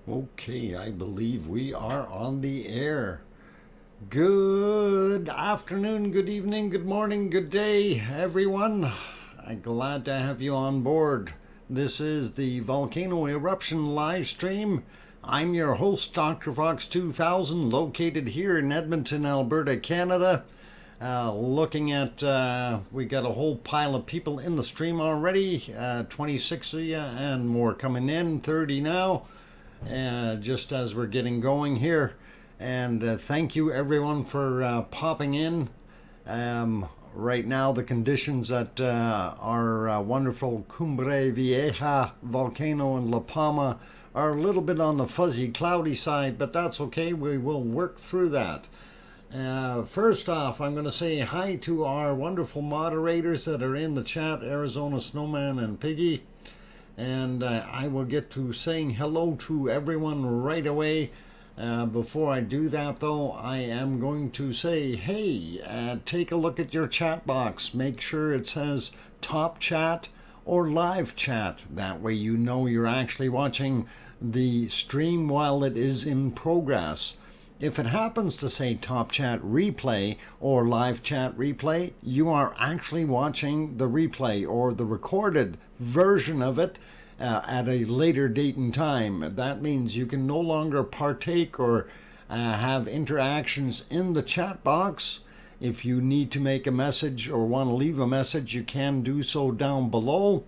Okay, I believe we are on the air. Good afternoon, good evening, good morning, good day, everyone. I'm glad to have you on board. This is the Volcano Eruption live stream. I'm your host, DrFox2000, located here in Edmonton, Alberta, Canada. Looking at, we got a whole pile of people in the stream already, 26 of you and more coming in, 30 now. Just as we're getting going here, and thank you everyone for popping in. Right now the conditions at our wonderful Cumbre Vieja volcano in La Palma are a little bit on the fuzzy cloudy side, but that's okay, we will work through that. First off, I'm going to say hi to our wonderful moderators that are in the chat, Arizona Snowman and Piggy. And I will get to saying hello to everyone right away. Before I do that, though, I am going to say, hey, take a look at your chat box. Make sure it says top chat or live chat. That way you know you're actually watching the stream while it is in progress. If it happens to say top chat replay or live chat replay, you are actually watching the replay or the recorded version of it at a later date and time. That means you can no longer partake or have interactions in the chat box. If you need to make a message or want to leave a message, you can do so down below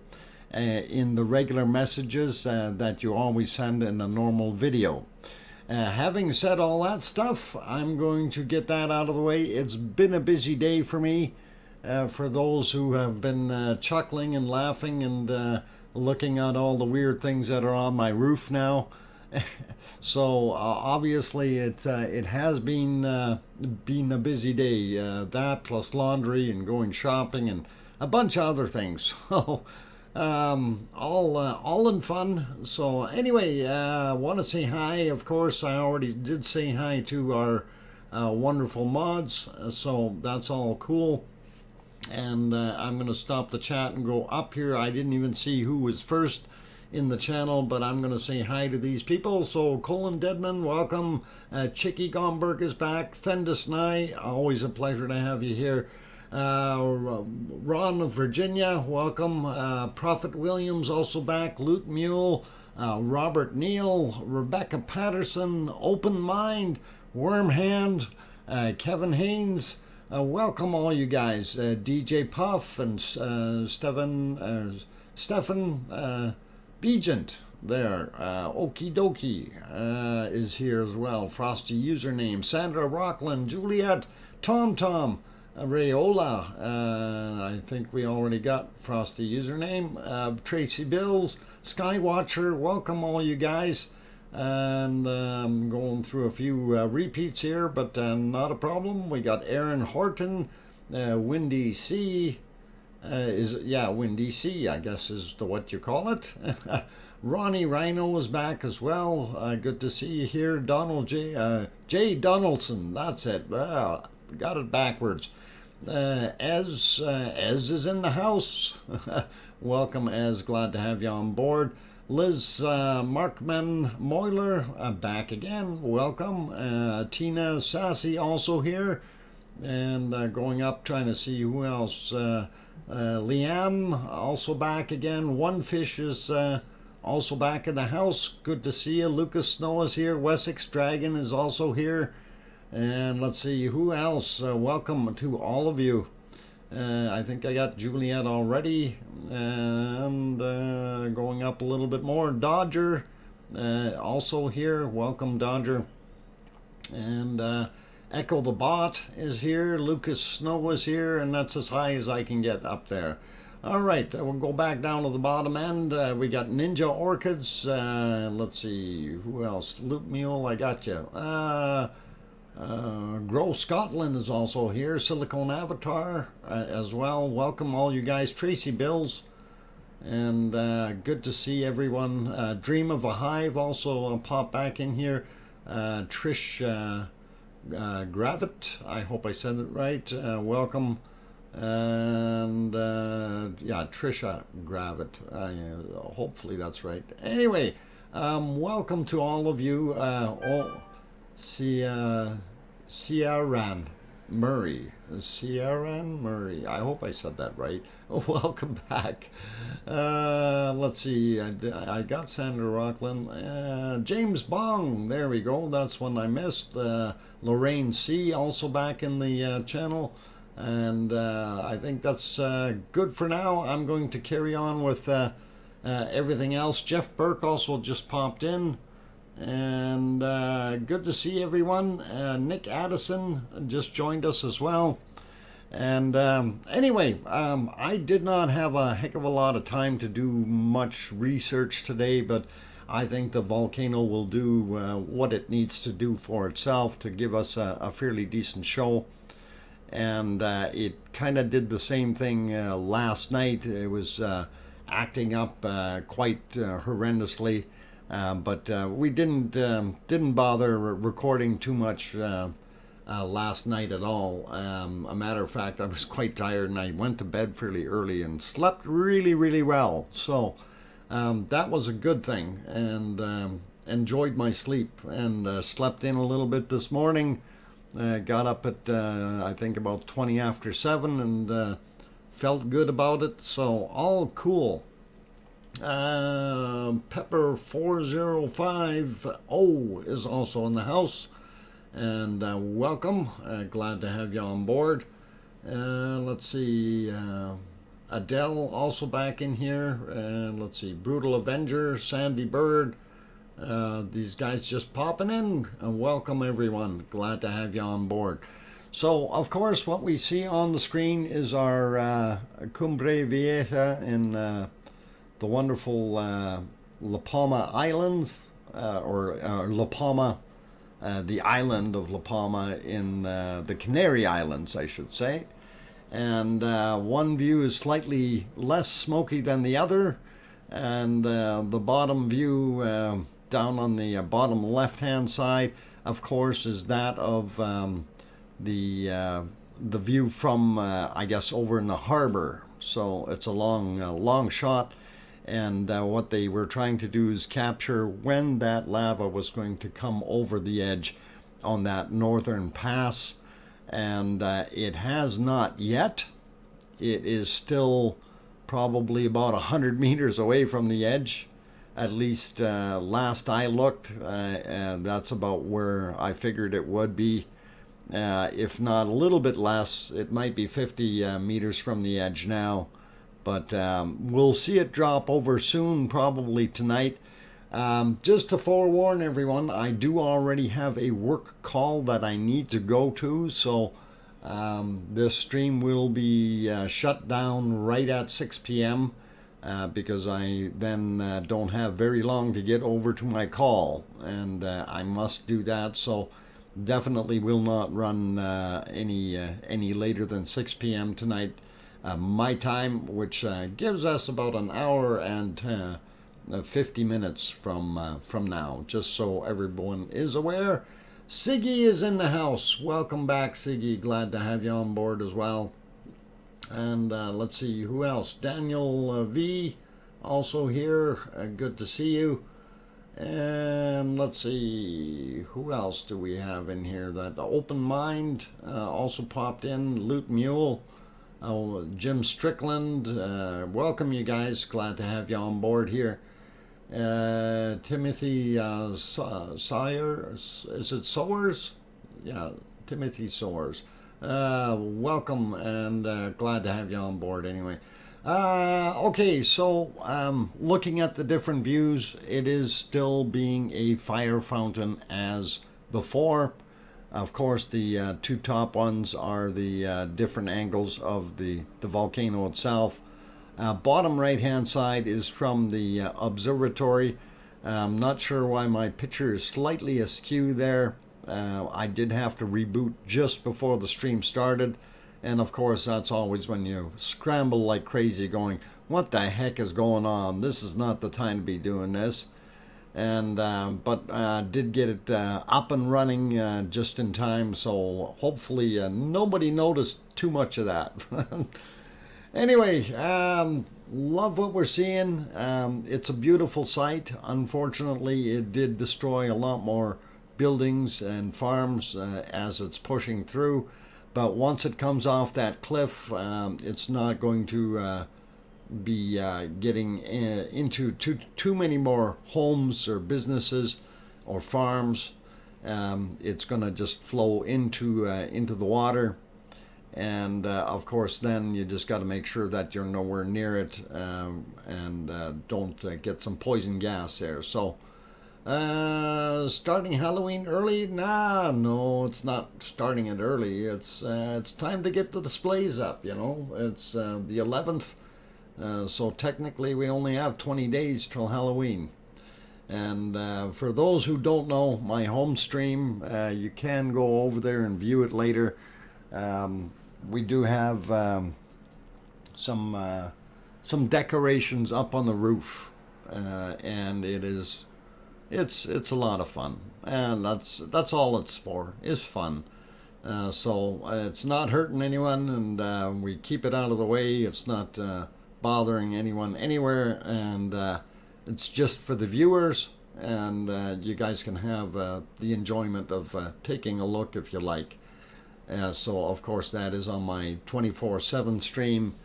in the regular messages that you always send in a normal video. Having said all that stuff, I'm going to get that out of the way. It's been a busy day for me. For those who have been chuckling and laughing and looking at all the weird things that are on my roof now. So obviously it has been a busy day. That plus laundry and going shopping and a bunch of other things. So all in fun. So anyway, want to say hi. Of course, I already did say hi to our wonderful mods, so that's all cool. And I'm going to stop the chat and go up here. I didn't even see who was first in the channel, but I'm going to say hi to these people. So Colin Deadman, welcome. Chicky Gomberg is back. Thendis Nye, always a pleasure to have you here. Ron of Virginia, welcome. Prophet Williams also back. Loot Mule, Robert Neal, Rebecca Patterson, Open Mind, Wormhand, Kevin Haynes. Welcome all you guys. DJ Puff and Stefan Begent there. Okie dokie is here as well. Frosty username. Sandra Rockland, Juliet, Tom Tom. Rayola, I think we already got Frosty username. Tracy Bills, Skywatcher, welcome all you guys. And I'm going through a few repeats here, but not a problem. We got Aaron Horton, Windy C, Windy C, I guess is what you call it. Ronnie Rhino is back as well. Good to see you here. Donald J. Donaldson, that's it. Got it backwards. Ez is in the house. Welcome, Ez. Glad to have you on board. Liz Markman Moyler, back again. Welcome. Tina Sassy also here. And going up, trying to see who else. Liam also back again. One Fish is also back in the house. Good to see you. Lucas Snow is here. Wessex Dragon is also here. And let's see who else. Welcome to all of you. I think I got Juliet already. And going up a little bit more. Dodger also here. Welcome, Dodger. And Echo the Bot is here. Lucas Snow is here. And that's as high as I can get up there. All right, we'll go back down to the bottom end. We got Ninja Orchids. Let's see, who else? Loop Mule, I got you. Grow Scotland is also here. Silicone Avatar as well. Welcome all you guys. Tracy Bills. And good to see everyone. Dream of a Hive also pop back in here. Trish Gravit. I hope I said it right. Welcome. And yeah, Trisha Gravit. Hopefully that's right. Anyway, Welcome to all of you. Sierran Murray. Sierran Murray. I hope I said that right. Welcome back. Let's see. I got Sandra Rockland. James Bong. There we go. That's one I missed. Lorraine C. also back in the channel. And I think that's good for now. I'm going to carry on with everything else. Jeff Burke also just popped in. And good to see everyone. Nick Addison just joined us as well. And anyway, I did not have a heck of a lot of time to do much research today, but I think the volcano will do what it needs to do for itself to give us a fairly decent show. And it kind of did the same thing last night. It was acting up quite horrendously. But we didn't bother recording too much last night at all. A matter of fact, I was quite tired and I went to bed fairly early and slept really, really well. So that was a good thing, and enjoyed my sleep, and slept in a little bit this morning. Got up at I think about 20 after 7 and felt good about it. So all cool. Pepper 405 is also in the house, and welcome. Glad to have you on board. Let's see, Adele also back in here, and let's see, Brutal Avenger, Sandy Bird. These guys just popping in, and welcome everyone. Glad to have you on board. So of course what we see on the screen is our Cumbre Vieja in the wonderful La Palma Islands, or La Palma, the island of La Palma in the Canary Islands, I should say. And one view is slightly less smoky than the other, and the bottom view down on the bottom left-hand side, of course, is that of the view from, I guess, over in the harbor. So it's a long shot. And what they were trying to do is capture when that lava was going to come over the edge on that northern pass. And it has not yet. It is still probably about 100 meters away from the edge. At least last I looked, and that's about where I figured it would be. If not a little bit less, it might be 50 meters from the edge now. But we'll see it drop over soon, probably tonight. Just to forewarn everyone, I do already have a work call that I need to go to. So this stream will be shut down right at 6 p.m. Because I then don't have very long to get over to my call. And I must do that. So definitely will not run any later than 6 p.m. tonight. My time, which gives us about an hour and 50 minutes from now, just so everyone is aware. Siggy is in the house. Welcome back, Siggy. Glad to have you on board as well. And let's see, who else? Daniel V, also here. Good to see you. And let's see, who else do we have in here? That Open Mind also popped in. Loot Mule. Jim Strickland, welcome you guys. Glad to have you on board here. Timothy Sawyer, is it Sowers? Yeah, Timothy Sowers. Welcome, and glad to have you on board anyway. Okay, so looking at the different views, it is still being a fire fountain as before. Of course, the two top ones are the different angles of the volcano itself. Bottom right-hand side is from the observatory. I'm not sure why my picture is slightly askew there. I did have to reboot just before the stream started. And of course, that's always when you scramble like crazy going, what the heck is going on? This is not the time to be doing this. And but did get it up and running just in time, so hopefully nobody noticed too much of that. Anyway, love what we're seeing. It's a beautiful sight. Unfortunately, it did destroy a lot more buildings and farms as it's pushing through. But once it comes off that cliff, it's not going to be getting into too many more homes or businesses or farms. It's going to just flow into the water. And of course, then you just got to make sure that you're nowhere near it and don't get some poison gas there. So, starting Halloween early? Nah, no, it's not starting it early. It's time to get the displays up. You know, it's the 11th, so technically we only have 20 days till Halloween. And for those who don't know, my home stream, you can go over there and view it later. We do have some decorations up on the roof, and it's a lot of fun, and that's all it's for, is fun. So it's not hurting anyone, and we keep it out of the way. It's not bothering anyone anywhere, and it's just for the viewers, and you guys can have the enjoyment of taking a look if you like. So of course that is on my 24/7 stream,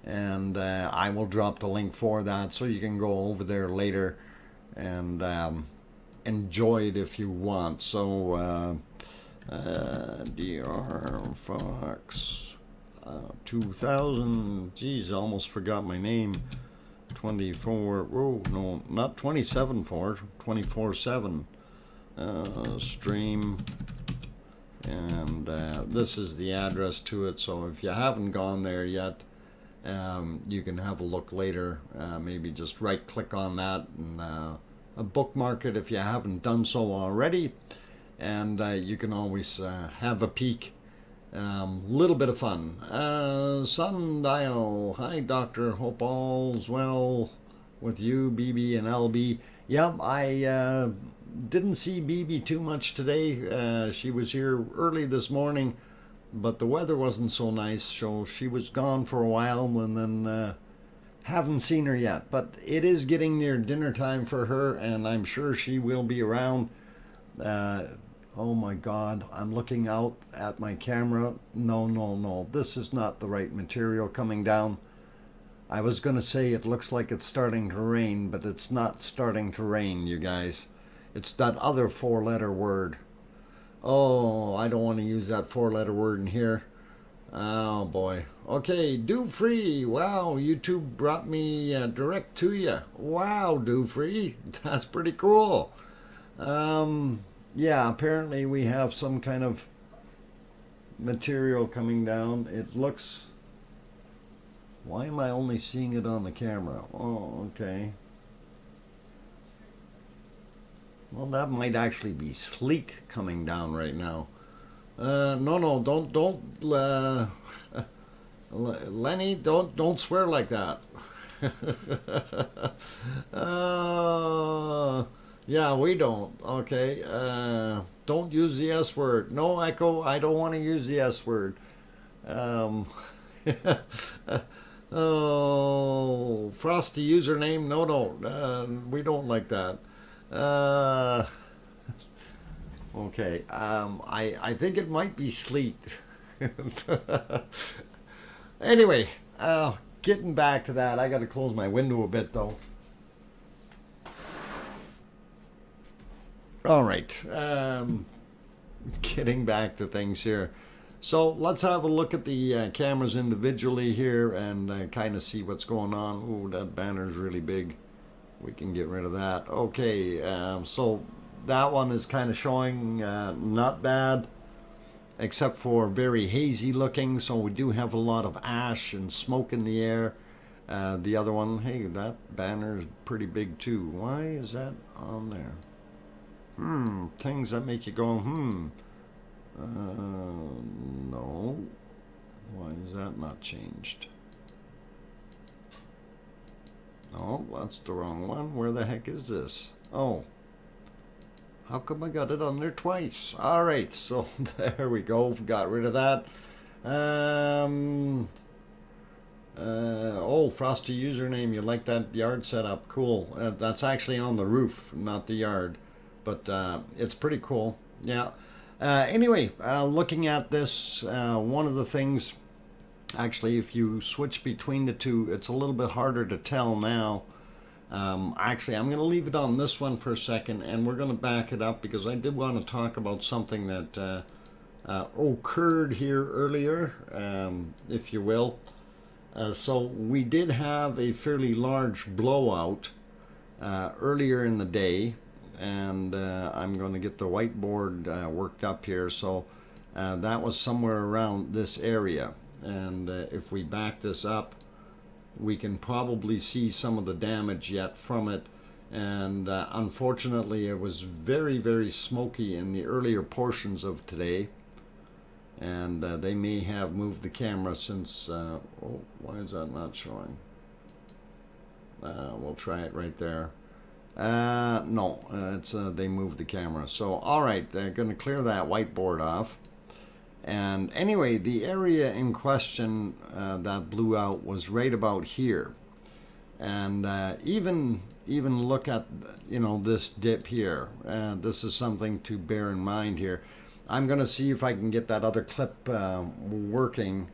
and I will drop the link for that so you can go over there later and enjoy it if you want. So DrFox2000, geez, I almost forgot my name. 24, oh no, not 27/4, 24/7 stream. And this is the address to it, so if you haven't gone there yet, you can have a look later. Maybe just right click on that and bookmark it if you haven't done so already, and you can always have a peek. Little bit of fun. Sundial, hi doctor, hope all's well with you, BB and LB. Yep, I didn't see BB too much today. She was here early this morning, but the weather wasn't so nice, so she was gone for a while, and then haven't seen her yet. But it is getting near dinner time for her, and I'm sure she will be around. Oh my God, I'm looking out at my camera. No, this is not the right material coming down. I was gonna say it looks like it's starting to rain, but it's not starting to rain, you guys. It's that other 4-letter word. Oh, I don't want to use that 4-letter word in here. Oh boy. Okay, Do Free. Wow, YouTube brought me direct to you. Wow, Do Free. That's pretty cool. Yeah, apparently we have some kind of material coming down. It looks... Why am I only seeing it on the camera? Oh, okay. Well, that might actually be sleet coming down right now. No, don't, Lenny, don't swear like that. Yeah, we don't. Okay. Don't use the S word. No, Echo, I don't want to use the S word. Oh, Frosty username. No, we don't like that. Okay. I think it might be sleet. Anyway, getting back to that, I got to close my window a bit though. All right. Getting back to things here. So let's have a look at the cameras individually here and kind of see what's going on. Ooh, that banner's really big. We can get rid of that. Okay, so that one is kind of showing not bad, except for very hazy looking. So we do have a lot of ash and smoke in the air. The other one, hey, that banner is pretty big too. Why is that on there? Things that make you go, no. Why is that not changed? Oh, that's the wrong one. Where the heck is this? Oh. How come I got it on there twice? Alright, so there we go. Got rid of that. Oh, Frosty username, you like that yard setup? Cool. That's actually on the roof, not the yard, but it's pretty cool. Yeah. Anyway, looking at this, one of the things, actually, if you switch between the two, it's a little bit harder to tell now. Actually, I'm going to leave it on this one for a second, and we're going to back it up because I did want to talk about something that occurred here earlier, if you will. So we did have a fairly large blowout earlier in the day, and I'm going to get the whiteboard worked up here. So that was somewhere around this area, and if we back this up, we can probably see some of the damage yet from it. And unfortunately, it was very, very smoky in the earlier portions of today. And they may have moved the camera since, oh, why is that not showing? We'll try it right there. No, it's they moved the camera. So, all right, they're going to clear that whiteboard off. And anyway, the area in question that blew out was right about here. And even look at, you know, this dip here. This is something to bear in mind here. I'm going to see if I can get that other clip working.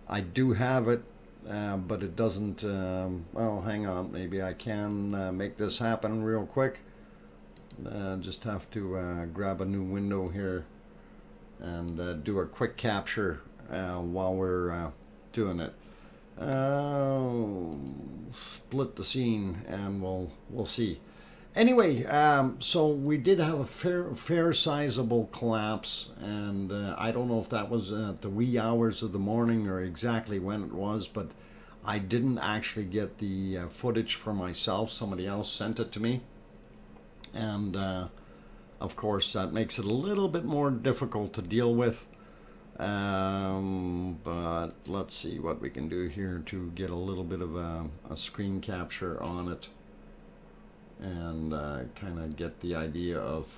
I do have it, but it doesn't, well, hang on, maybe I can make this happen real quick. Just have to grab a new window here and do a quick capture while we're doing it. Split the scene and we'll see. Anyway, so we did have a fair sizable collapse, and I don't know if that was at the wee hours of the morning or exactly when it was, but I didn't actually get the footage for myself. Somebody else sent it to me, and of course that makes it a little bit more difficult to deal with, but let's see what we can do here to get a little bit of a screen capture on it. And kind of get the idea of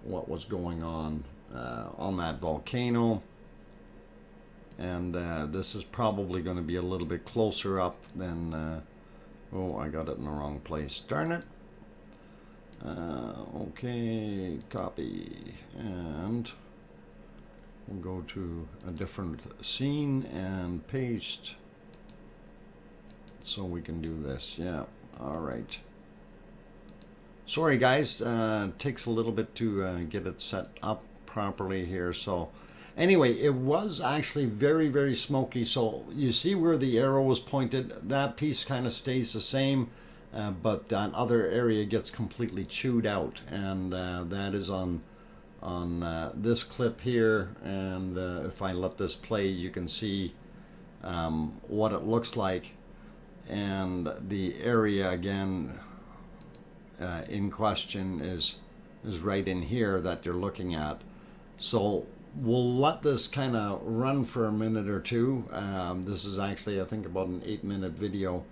what was going on that volcano. And this is probably going to be a little bit closer up than, oh, I got it in the wrong place, darn it. Okay, copy, and we'll go to a different scene and paste so we can do this. Yeah. All right. Sorry guys, takes a little bit to get it set up properly here. So anyway, it was actually very, very smoky. So you see where the arrow was pointed, that piece kind of stays the same, but that other area gets completely chewed out, and that is on this clip here. And if I let this play, you can see what it looks like. And the area again in question is right in here that you're looking at. So we'll let this kind of run for a minute or two. This is actually, I think, about an 8-minute video,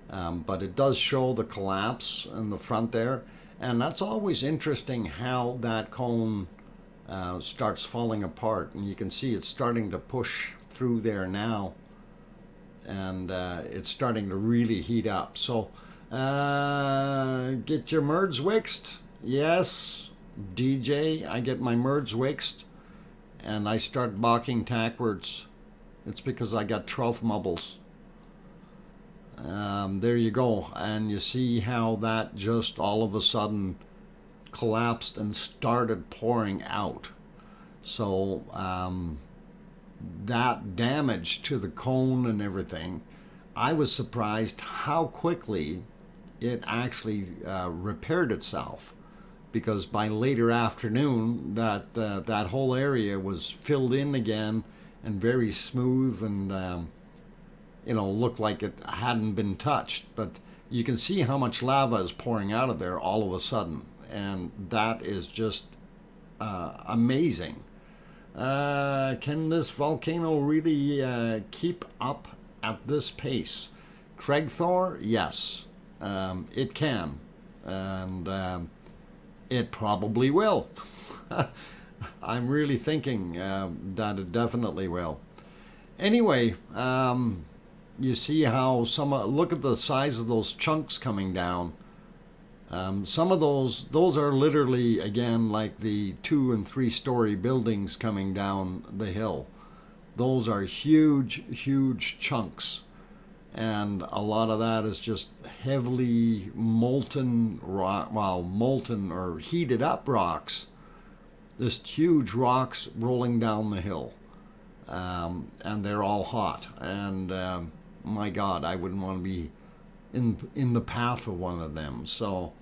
but it does show the collapse in the front there, and that's always interesting how that cone starts falling apart, and you can see it's starting to push through there now. And it's starting to really heat up. So get your merds wixed. Yes, DJ, I get my merds wixed and I start balking tackwards. It's because I got trough mubbles. There you go. And you see how that just all of a sudden collapsed and started pouring out. So that damage to the cone and everything, I was surprised how quickly it actually repaired itself, because by later afternoon that whole area was filled in again and very smooth, and you know, looked like it hadn't been touched. But you can see how much lava is pouring out of there all of a sudden, and that is just amazing. Can this volcano really keep up at this pace? Craig Thor, yes, it can, and it probably will. I'm really thinking that it definitely will. Anyway, you see how look at the size of those chunks coming down. Some of those are literally, again, like the 2- and 3-story buildings coming down the hill. Those are huge, huge chunks. And a lot of that is just heavily molten rock, well, molten or heated up rocks. Just huge rocks rolling down the hill. And they're all hot. And my God, I wouldn't want to be in the path of one of them. So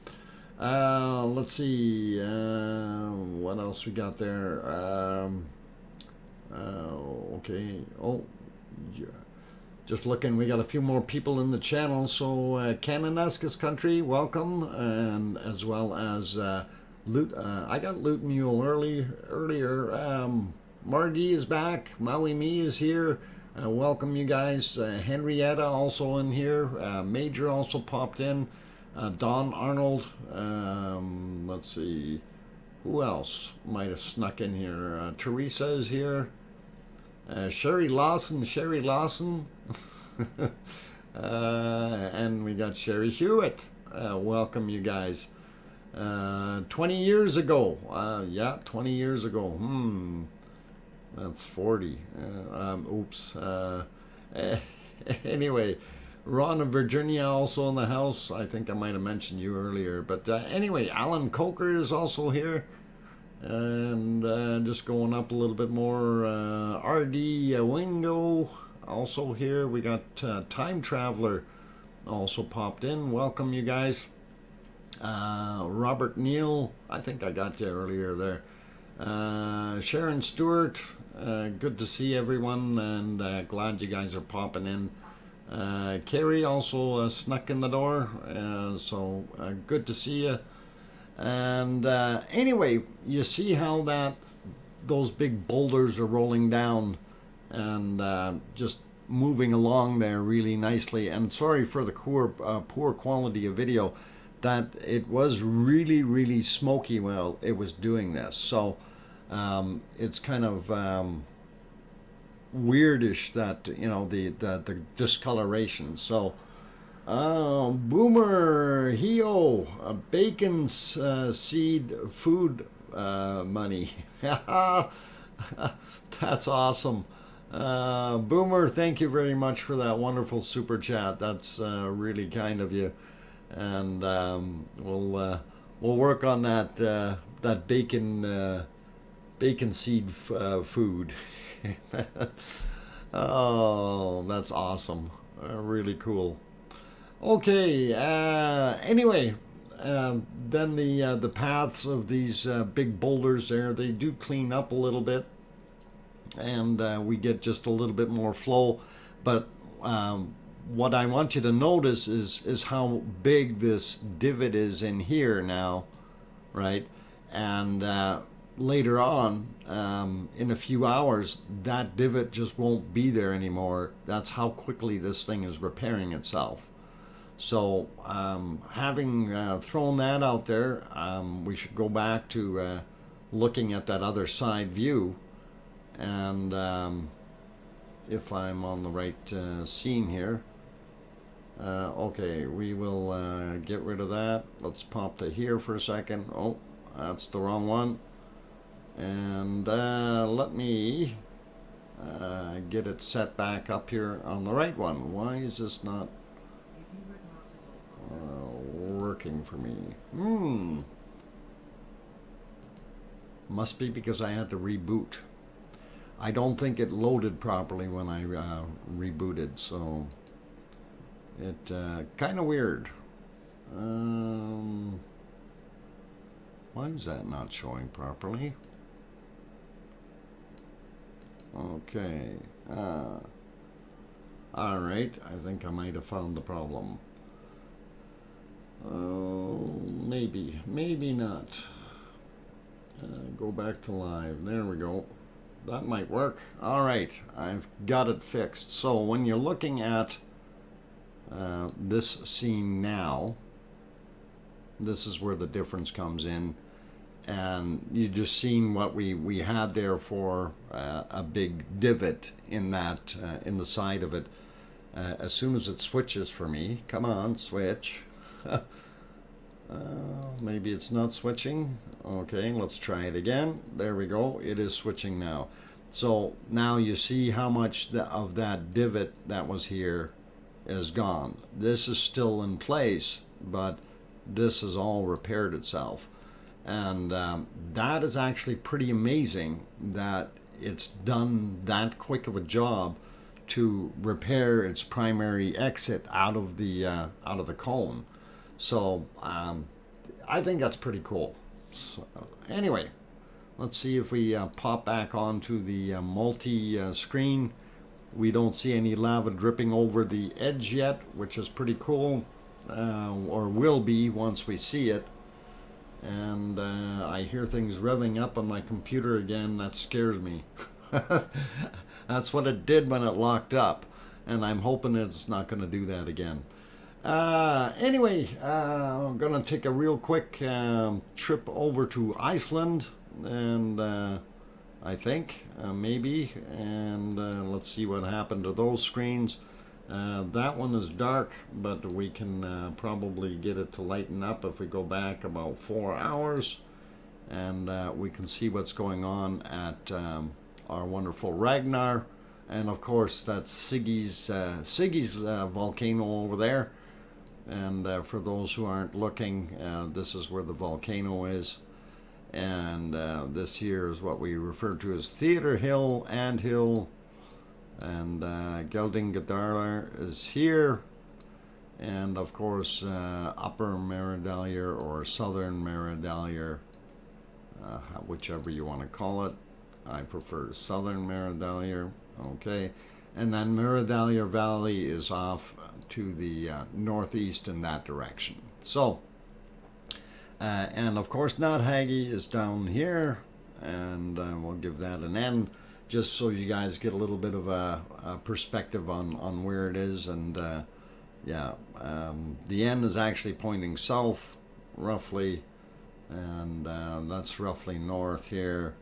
let's see what else we got there. Okay. Oh, yeah. Just looking, we got a few more people in the channel. So Cananaskis country, welcome, and as well as Loot. I got Loot Mule earlier. Margie is back. Maui Me is here. Welcome, you guys. Henrietta also in here. Major also popped in. Don Arnold. Let's see. Who else might have snuck in here? Teresa is here. Sherry Lawson. And we got Sherry Hewitt. Welcome, you guys. 20 years ago. Yeah, 20 years ago. That's 40. Oops. Anyway, Ron of Virginia also in the house. I think I might have mentioned you earlier. But anyway, Alan Coker is also here. And just going up a little bit more. R.D. Wingo also here. We got Time Traveler also popped in. Welcome, you guys. Robert Neal. I think I got you earlier there. Sharon Stewart. Good to see everyone, and glad you guys are popping in. Carrie also snuck in the door, so good to see you. And anyway, you see how those big boulders are rolling down and just moving along there really nicely. And sorry for the poor quality of video. That it was really, really smoky while it was doing this. So it's kind of weirdish that, you know, the discoloration. So Boomer Heo, bacon seed food money. That's awesome. Boomer, thank you very much for that wonderful super chat. That's really kind of you. And we'll work on that bacon seed food. Oh, that's awesome. Really cool. Okay. Anyway, then the paths of these big boulders there, they do clean up a little bit, and we get just a little bit more flow. But what I want you to notice is how big this divot is in here now, right? And later on, in a few hours, that divot just won't be there anymore. That's how quickly this thing is repairing itself. So having thrown that out there, we should go back to looking at that other side view. And if I'm on the right scene here, okay, we will get rid of that. Let's pop to here for a second. Oh, that's the wrong one. And let me get it set back up here on the right one. Why is this not working for me? Must be because I had to reboot. I don't think it loaded properly when I rebooted, so it kind of weird. Why is that not showing properly? Okay. All right. I think I might have found the problem. Maybe not. Go back to live. There we go. That might work. All right, I've got it fixed. So when you're looking at this scene now, this is where the difference comes in. and you just seen what we had there for a big divot in that in the side of it. As soon as it switches for me, come on, switch. Maybe it's not switching. Okay, let's try it again. There we go. It is switching now. So now you see how much of that divot that was here is gone. This is still in place, but this has all repaired itself. And that is actually pretty amazing that it's done that quick of a job to repair its primary exit out of the cone. So I think that's pretty cool. So, anyway, let's see if we pop back onto the multi-screen. We don't see any lava dripping over the edge yet, which is pretty cool, or will be once we see it. And I hear things revving up on my computer again. That scares me. That's what it did when it locked up, and I'm hoping it's not going to do that again. Anyway, I'm going to take a real quick trip over to Iceland, and I think maybe, and let's see what happened to those screens. That one is dark, but we can probably get it to lighten up if we go back about 4 hours, and we can see what's going on at our wonderful Ragnar. And of course that's Siggy's volcano over there. And for those who aren't looking, this is where the volcano is. And this here is what we refer to as Theater Hill, Ant Hill, and Geldingadalur is here. And of course Upper Meridalier or Southern Meridalier, whichever you want to call it. I prefer Southern Meridalier. Okay, and then Meridalier Valley is off to the northeast in that direction. So, and of course Notthaggy is down here, and we'll give that an N, just so you guys get a little bit of a perspective on where it is. And yeah, the N is actually pointing south, roughly, and that's roughly north here.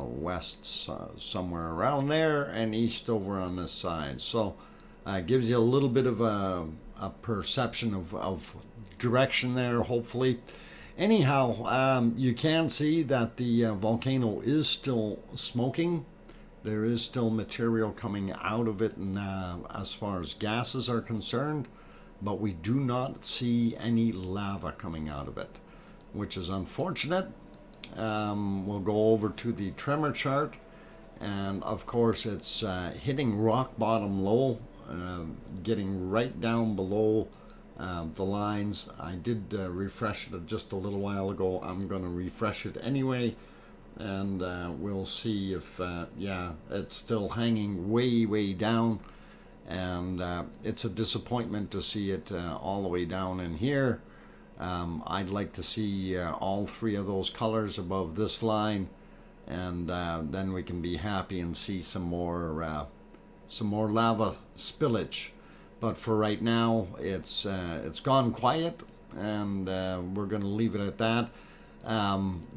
West somewhere around there, and east over on this side. So it gives you a little bit of a perception of direction there, hopefully. Anyhow, you can see that the volcano is still smoking. There is still material coming out of it, and as far as gases are concerned, but we do not see any lava coming out of it, which is unfortunate. We'll go over to the tremor chart, and of course it's hitting rock bottom low, getting right down below the lines. I did refresh it just a little while ago. I'm going to refresh it anyway, and we'll see if yeah, it's still hanging way down, and it's a disappointment to see it all the way down in here. I'd like to see all three of those colors above this line, and then we can be happy and see some more lava spillage. But for right now, it's gone quiet, and we're going to leave it at that.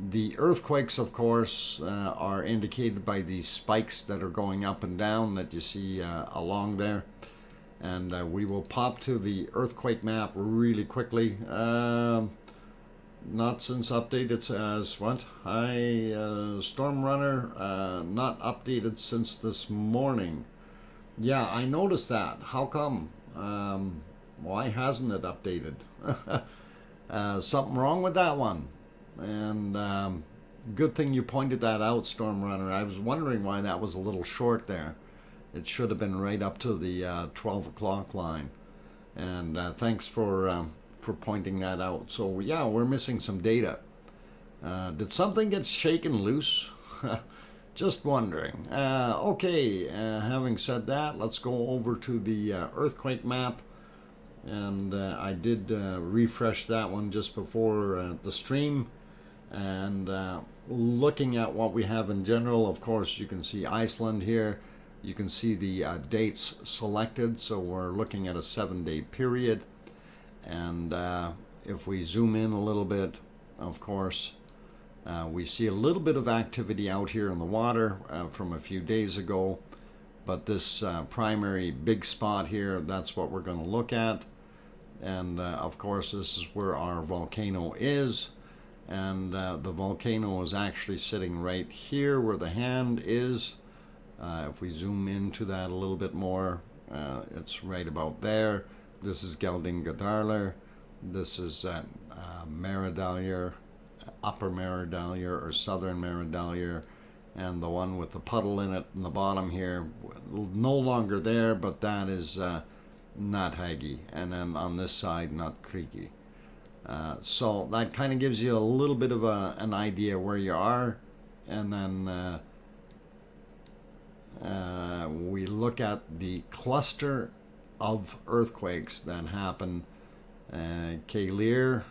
The earthquakes, of course, are indicated by these spikes that are going up and down that you see along there. And we will pop to the earthquake map really quickly. Not since update, it says what? Hi, Storm Runner, not updated since this morning. Yeah, I noticed that. How come? Why hasn't it updated? Something wrong with that one. And good thing you pointed that out, Storm Runner. I was wondering why that was a little short there. It should have been right up to the 12 o'clock line. And thanks for pointing that out. So yeah, we're missing some data. Did something get shaken loose? Just wondering. Okay, having said that, let's go over to the earthquake map. And I did refresh that one just before the stream. And looking at what we have in general, of course, you can see Iceland here. You can see the dates selected, so we're looking at a 7-day period. And if we zoom in a little bit, of course, We see a little bit of activity out here in the water from a few days ago, but this primary big spot here, that's what we're going to look at. And of course, this is where our volcano is. And the volcano is actually sitting right here where the hand is. If we zoom into that a little bit more, it's right about there. This is Geldingadarler. This is Meridalier, Upper Meridalier or Southern Meridalier, and the one with the puddle in it in the bottom here, no longer there, but that is Nathagi, and then on this side, Natkriki. So that kind of gives you a little bit of an idea where you are, and then we look at the cluster of earthquakes that happen. Keilir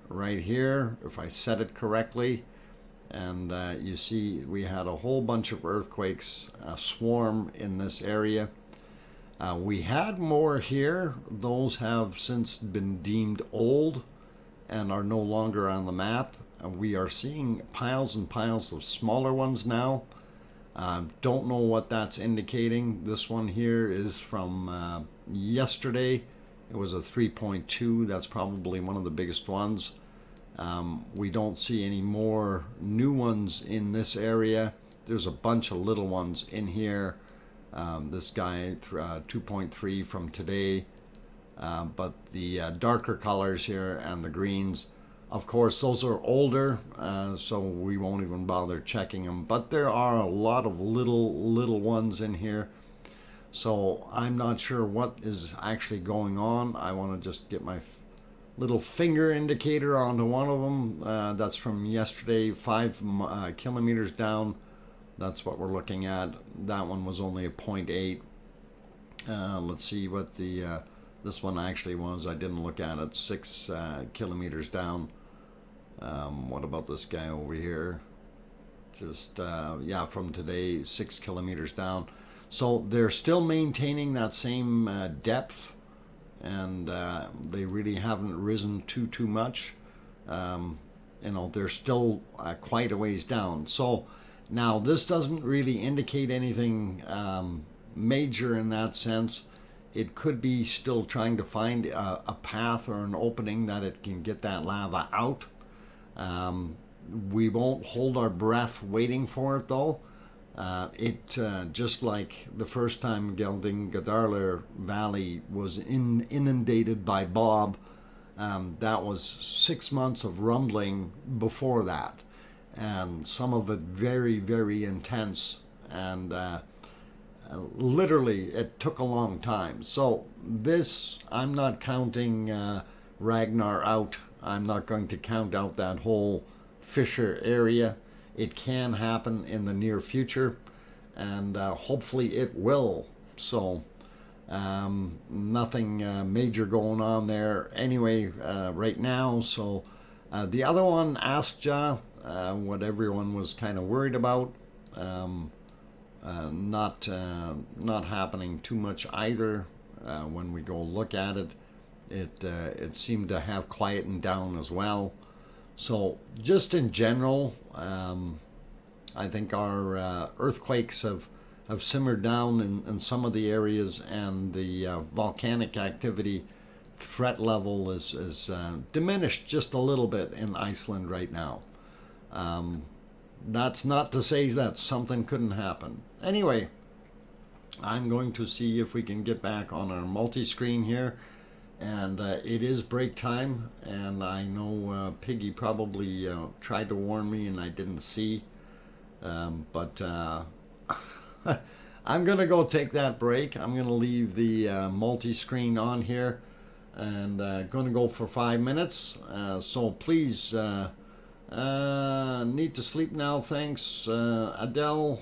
right here, if I said it correctly, and you see we had a whole bunch of earthquakes swarm in this area. We had more here. Those have since been deemed old and are no longer on the map. We are seeing piles and piles of smaller ones now. Don't know what that's indicating. This one here is from yesterday. It was a 3.2. That's probably one of the biggest ones. We don't see any more new ones in this area. There's a bunch of little ones in here. This guy, 2.3 from today. But the darker colors here and the greens, of course, those are older, so we won't even bother checking them. But there are a lot of little ones in here. So I'm not sure what is actually going on. I want to just get my little finger indicator onto one of them. That's from yesterday, 5 kilometers down. That's what we're looking at. That one was only a 0.8. Let's see what the this one actually was. I didn't look at it. 6 kilometers down. What about this guy over here? Just yeah, from today, 6 kilometers down. So they're still maintaining that same depth, and they really haven't risen too much. You know, they're still quite a ways down. So now this doesn't really indicate anything major in that sense. It could be still trying to find a path or an opening that it can get that lava out. We won't hold our breath waiting for it though. Just like the first time Geldingadarler Valley was inundated by Bob, that was 6 months of rumbling before that, and some of it very intense, and literally it took a long time. So this, I'm not counting Ragnar out. I'm not going to count out that whole fissure area. It can happen in the near future, and hopefully it will. So nothing major going on there anyway right now. So the other one, Askja, what everyone was kind of worried about, not happening too much either. When we go look at it, it seemed to have quietened down as well. So just in general, I think our earthquakes have simmered down in some of the areas, and the volcanic activity threat level is diminished just a little bit in Iceland right now. That's not to say that something couldn't happen. Anyway, I'm going to see if we can get back on our multi-screen here. And it is break time, and I know Piggy probably tried to warn me and I didn't see. But I'm going to go take that break. I'm going to leave the multi-screen on here, and going to go for 5 minutes. So please, need to sleep now, thanks. Adele,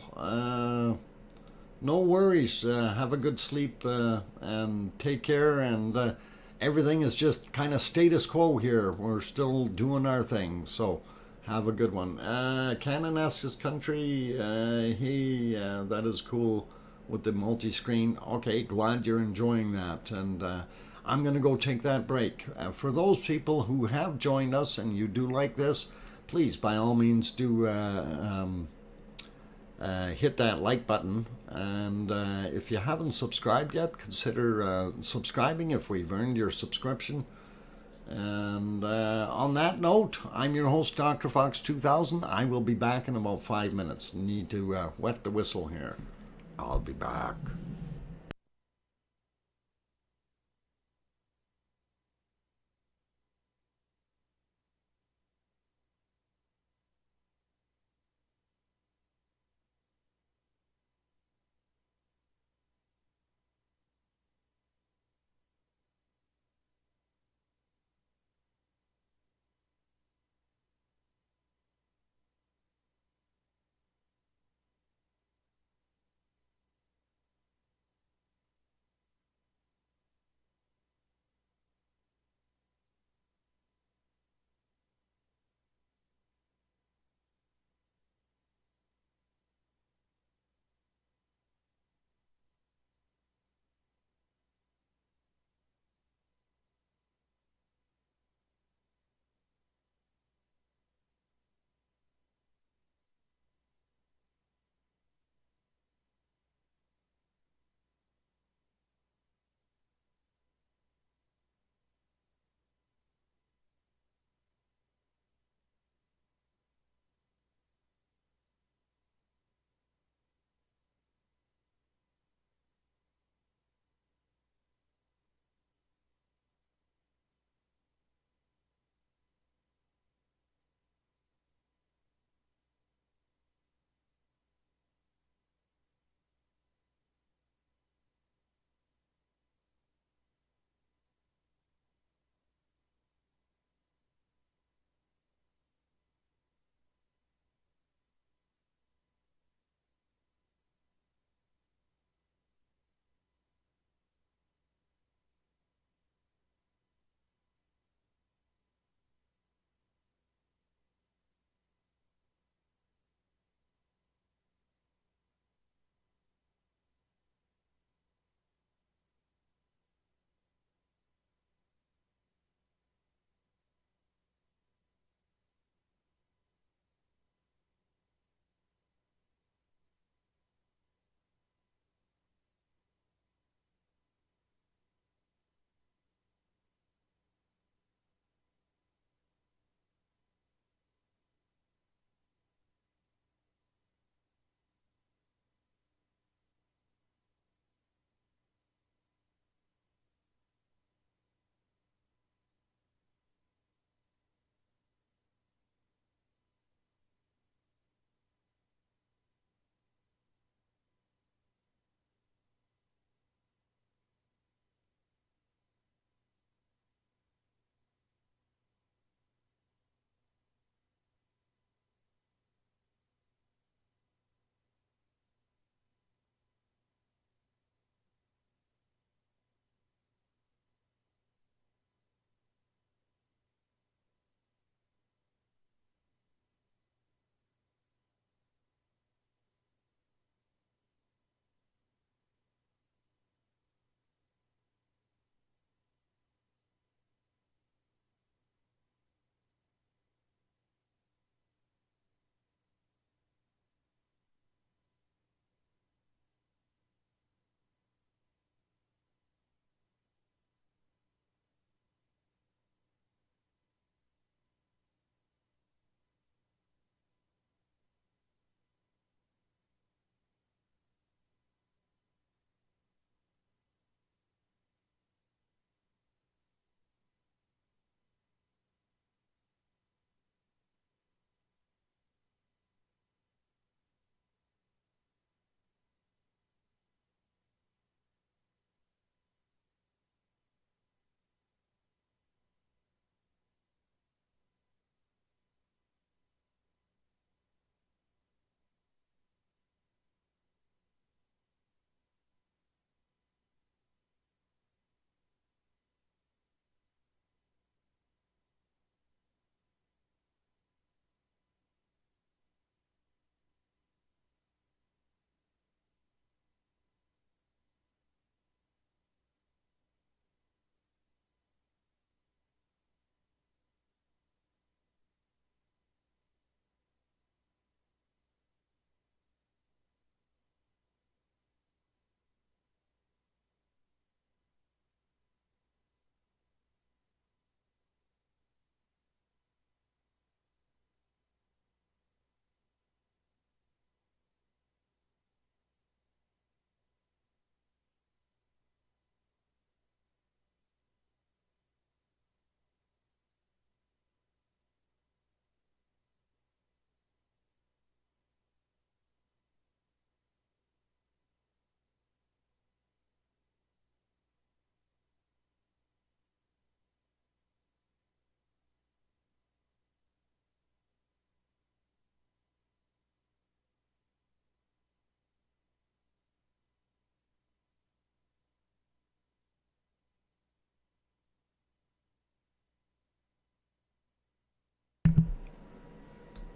no worries. Have a good sleep and take care, and everything is just kind of status quo here. We're still doing our thing, so have a good one. Cannon asks his country, hey, that is cool with the multi-screen. Okay, glad you're enjoying that, and I'm going to go take that break. For those people who have joined us and you do like this, please, by all means, do hit that like button. And if you haven't subscribed yet, consider subscribing if we've earned your subscription. And on that note, I'm your host, DrFox2000. I will be back in about 5 minutes. Need to wet the whistle here. I'll be back.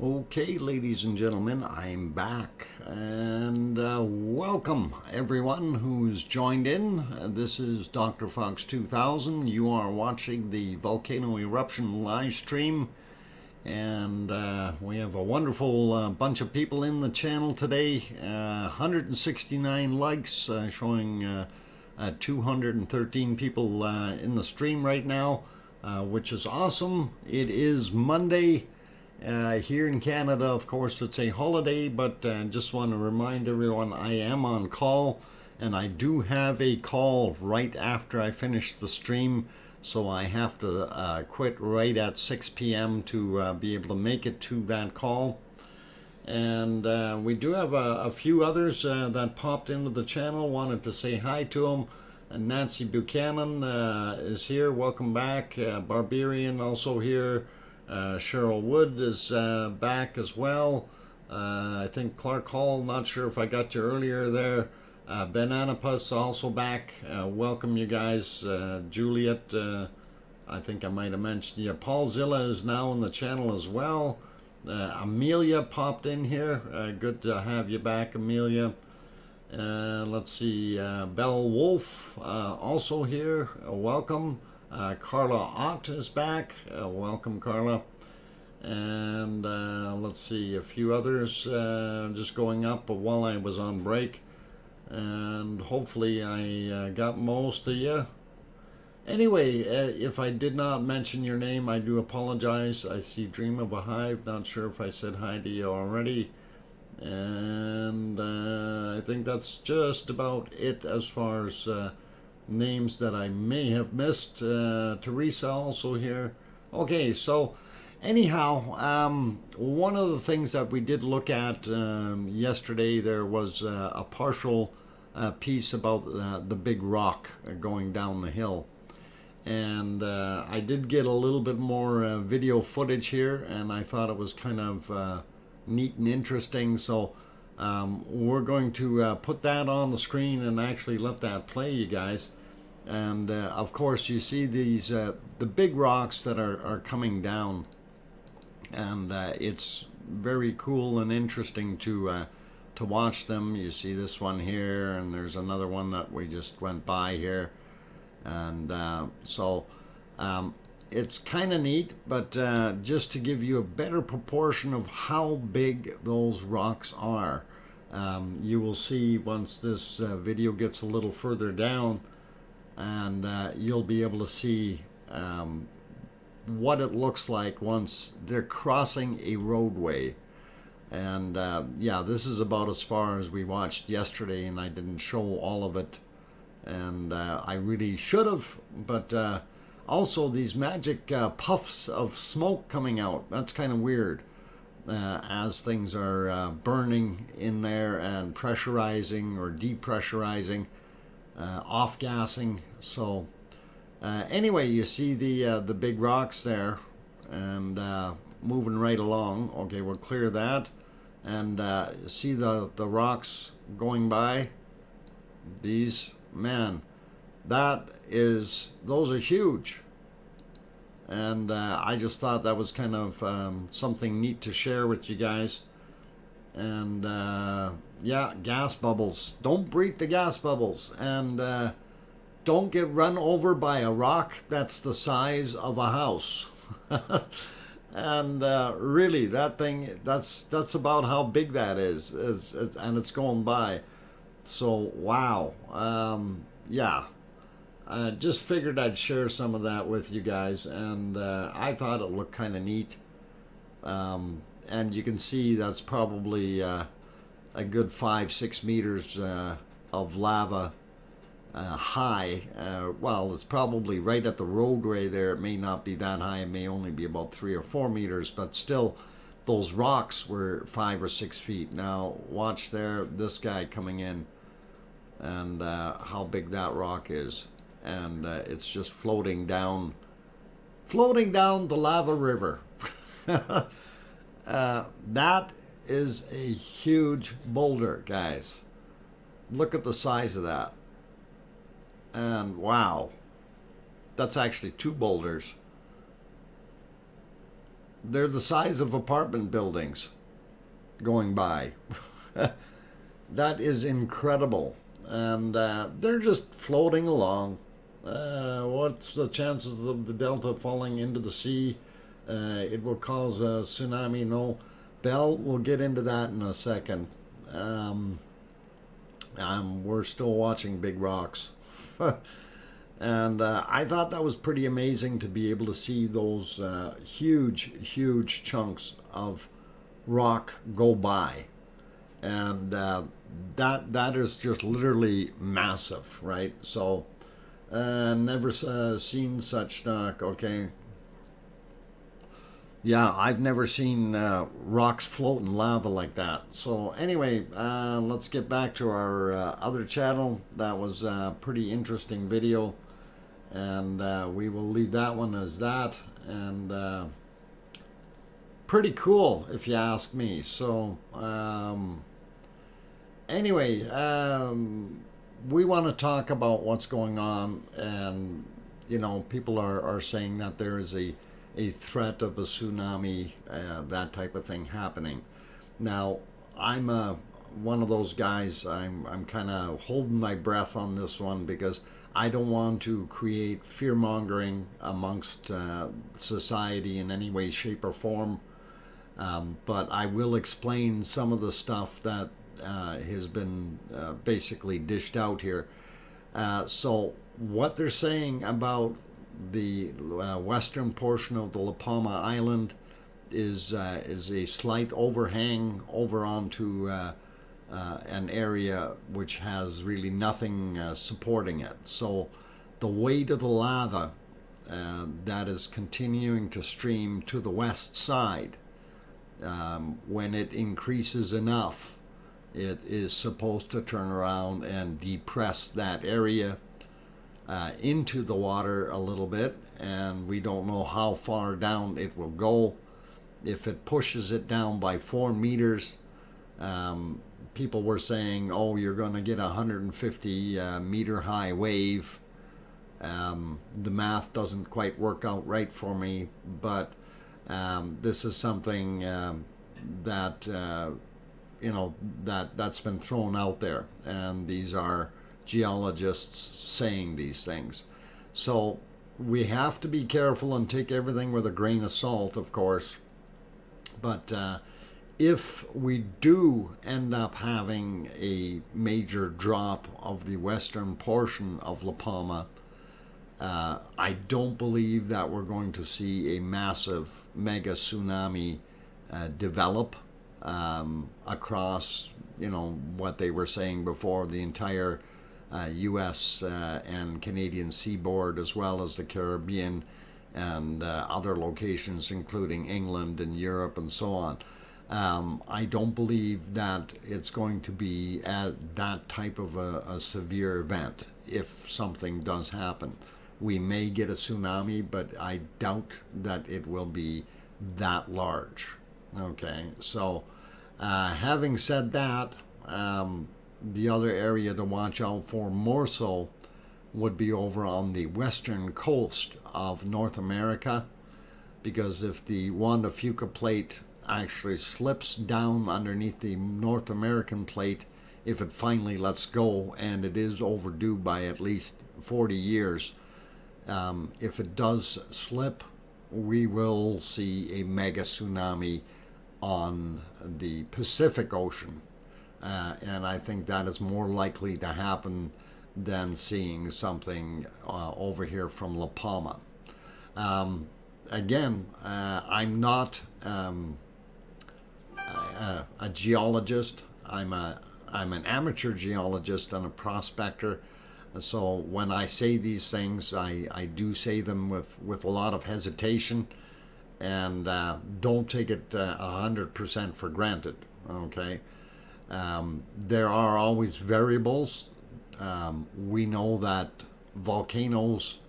Okay, ladies and gentlemen, I'm back, and welcome everyone who's joined in. This is DrFox2000. You are watching the Volcano Eruption live stream, and we have a wonderful bunch of people in the channel today. 169 likes, showing 213 people in the stream right now, which is awesome. It is Monday. Here in Canada, of course, it's a holiday, but just want to remind everyone I am on call, and I do have a call right after I finish the stream, so I have to quit right at 6 p.m. to be able to make it to that call. And we do have a few others that popped into the channel. Wanted to say hi to them. And Nancy Buchanan is here. Welcome back. Barbarian also here. Cheryl Wood is back as well. I think Clark Hall, not sure if I got you earlier there. Bananapus also back. Welcome you guys. Juliet, I think I might have mentioned you. Paul Zilla is now on the channel as well. Amelia popped in here. Good to have you back, Amelia. Let's see. Belle Wolf also here. Welcome. Carla Ott is back. Welcome, Carla. And let's see, a few others just going up while I was on break. And hopefully I got most of you. Anyway, if I did not mention your name, I do apologize. I see Dream of a Hive. Not sure if I said hi to you already. And I think that's just about it as far as names that I may have missed. Teresa also here. Okay, so anyhow, one of the things that we did look at yesterday, there was a partial piece about the big rock going down the hill. And I did get a little bit more video footage here, and I thought it was kind of neat and interesting. So we're going to put that on the screen and actually let that play, you guys. And of course you see these the big rocks that are coming down, and it's very cool and interesting to watch them. You see this one here, and there's another one that we just went by here, and so it's kind of neat, but just to give you a better proportion of how big those rocks are, you will see once this video gets a little further down, and you'll be able to see what it looks like once they're crossing a roadway. And yeah, this is about as far as we watched yesterday, and I didn't show all of it, and I really should have. But also these magic puffs of smoke coming out, that's kind of weird, as things are burning in there and pressurizing or depressurizing, off-gassing. So anyway, you see the big rocks there, and moving right along. Okay, we'll clear that, and see the rocks going by. These, man, those are huge. And I just thought that was kind of something neat to share with you guys. And yeah, gas bubbles. Don't breathe the gas bubbles. And don't get run over by a rock that's the size of a house. And really, that thing, that's about how big that is, and it's going by. So wow. Yeah, just figured I'd share some of that with you guys, and I thought it looked kind of neat. And you can see that's probably a good 5-6 meters of lava high. Well, it's probably right at the roadway there. It may not be that high. It may only be about 3 or 4 meters, but still, those rocks were 5 or 6 feet. Now watch there, this guy coming in, and how big that rock is, and it's just floating down the lava river. That is a huge boulder, guys. Look at the size of that. And wow, that's actually 2 boulders. they're the size of apartment buildings going by. That is incredible. And they're just floating along. What's the chances of the delta falling into the sea? It will cause a tsunami. No, Bell, we'll get into that in a second. We're still watching big rocks. And I thought that was pretty amazing to be able to see those huge chunks of rock go by. And that is just literally massive, right? So never seen such stock. Okay. Yeah, I've never seen rocks float in lava like that. So anyway, let's get back to our other channel. That was a pretty interesting video, and we will leave that one as that. And pretty cool, if you ask me. So anyway, we want to talk about what's going on, and you know, people are saying that there is a threat of a tsunami, that type of thing happening. Now, I'm one of those guys. I'm kind of holding my breath on this one because I don't want to create fear mongering amongst society in any way, shape, or form. But I will explain some of the stuff that has been basically dished out here. So what they're saying about the western portion of the La Palma Island is a slight overhang over onto an area which has really nothing supporting it. So the weight of the lava that is continuing to stream to the west side, when it increases enough, it is supposed to turn around and depress that area into the water a little bit, and we don't know how far down it will go. If it pushes it down by 4 meters, people were saying, oh, you're going to get a 150 meter high wave. The math doesn't quite work out right for me, but this is something that you know, that's been thrown out there, and these are geologists saying these things. So we have to be careful and take everything with a grain of salt, of course. But if we do end up having a major drop of the western portion of La Palma, I don't believe that we're going to see a massive mega tsunami develop across, you know, what they were saying before, the entire U.S. and Canadian seaboard, as well as the Caribbean and other locations, including England and Europe and so on. I don't believe that it's going to be that type of a severe event if something does happen. We may get a tsunami, but I doubt that it will be that large. Okay, so having said that, the other area to watch out for more so would be over on the western coast of North America, because if the Juan de Fuca plate actually slips down underneath the North American plate, if it finally lets go, and it is overdue by at least 40 years, if it does slip, we will see a mega tsunami on the Pacific Ocean. And I think that is more likely to happen than seeing something over here from La Palma. Again, I'm not a geologist. I'm an amateur geologist and a prospector. So when I say these things, I do say them with a lot of hesitation, and don't take it 100% for granted. Okay. There are always variables. We know that volcanoes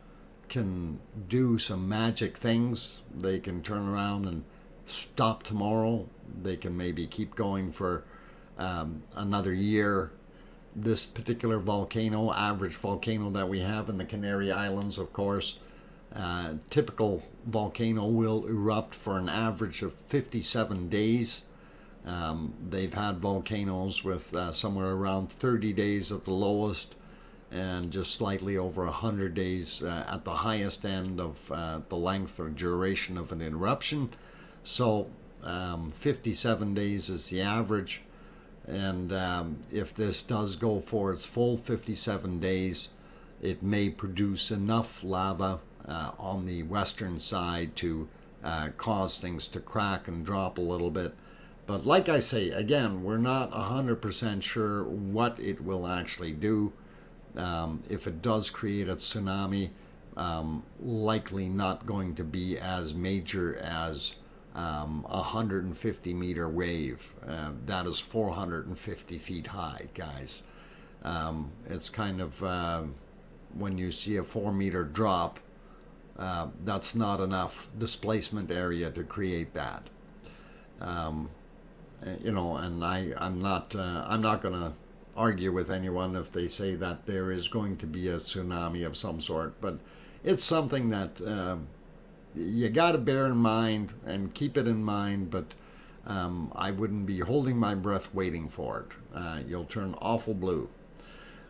can do some magic things. They can turn around and stop tomorrow. They can maybe keep going for another year. This particular volcano, average volcano that we have in the Canary Islands, of course, Typical volcano will erupt for an average of 57 days. They've had volcanoes with somewhere around 30 days at the lowest and just slightly over 100 days at the highest end of the length or duration of an eruption. So 57 days is the average. And if this does go for its full 57 days, it may produce enough lava on the western side to cause things to crack and drop a little bit. But like I say, again, we're not 100% sure what it will actually do. If it does create a tsunami, likely not going to be as major as a 150-meter wave. That is 450 feet high, guys. It's kind of when you see a 4-meter drop, that's not enough displacement area to create that. You know, and I'm not going to argue with anyone if they say that there is going to be a tsunami of some sort, but it's something that you got to bear in mind and keep it in mind, but I wouldn't be holding my breath waiting for it. You'll turn awful blue.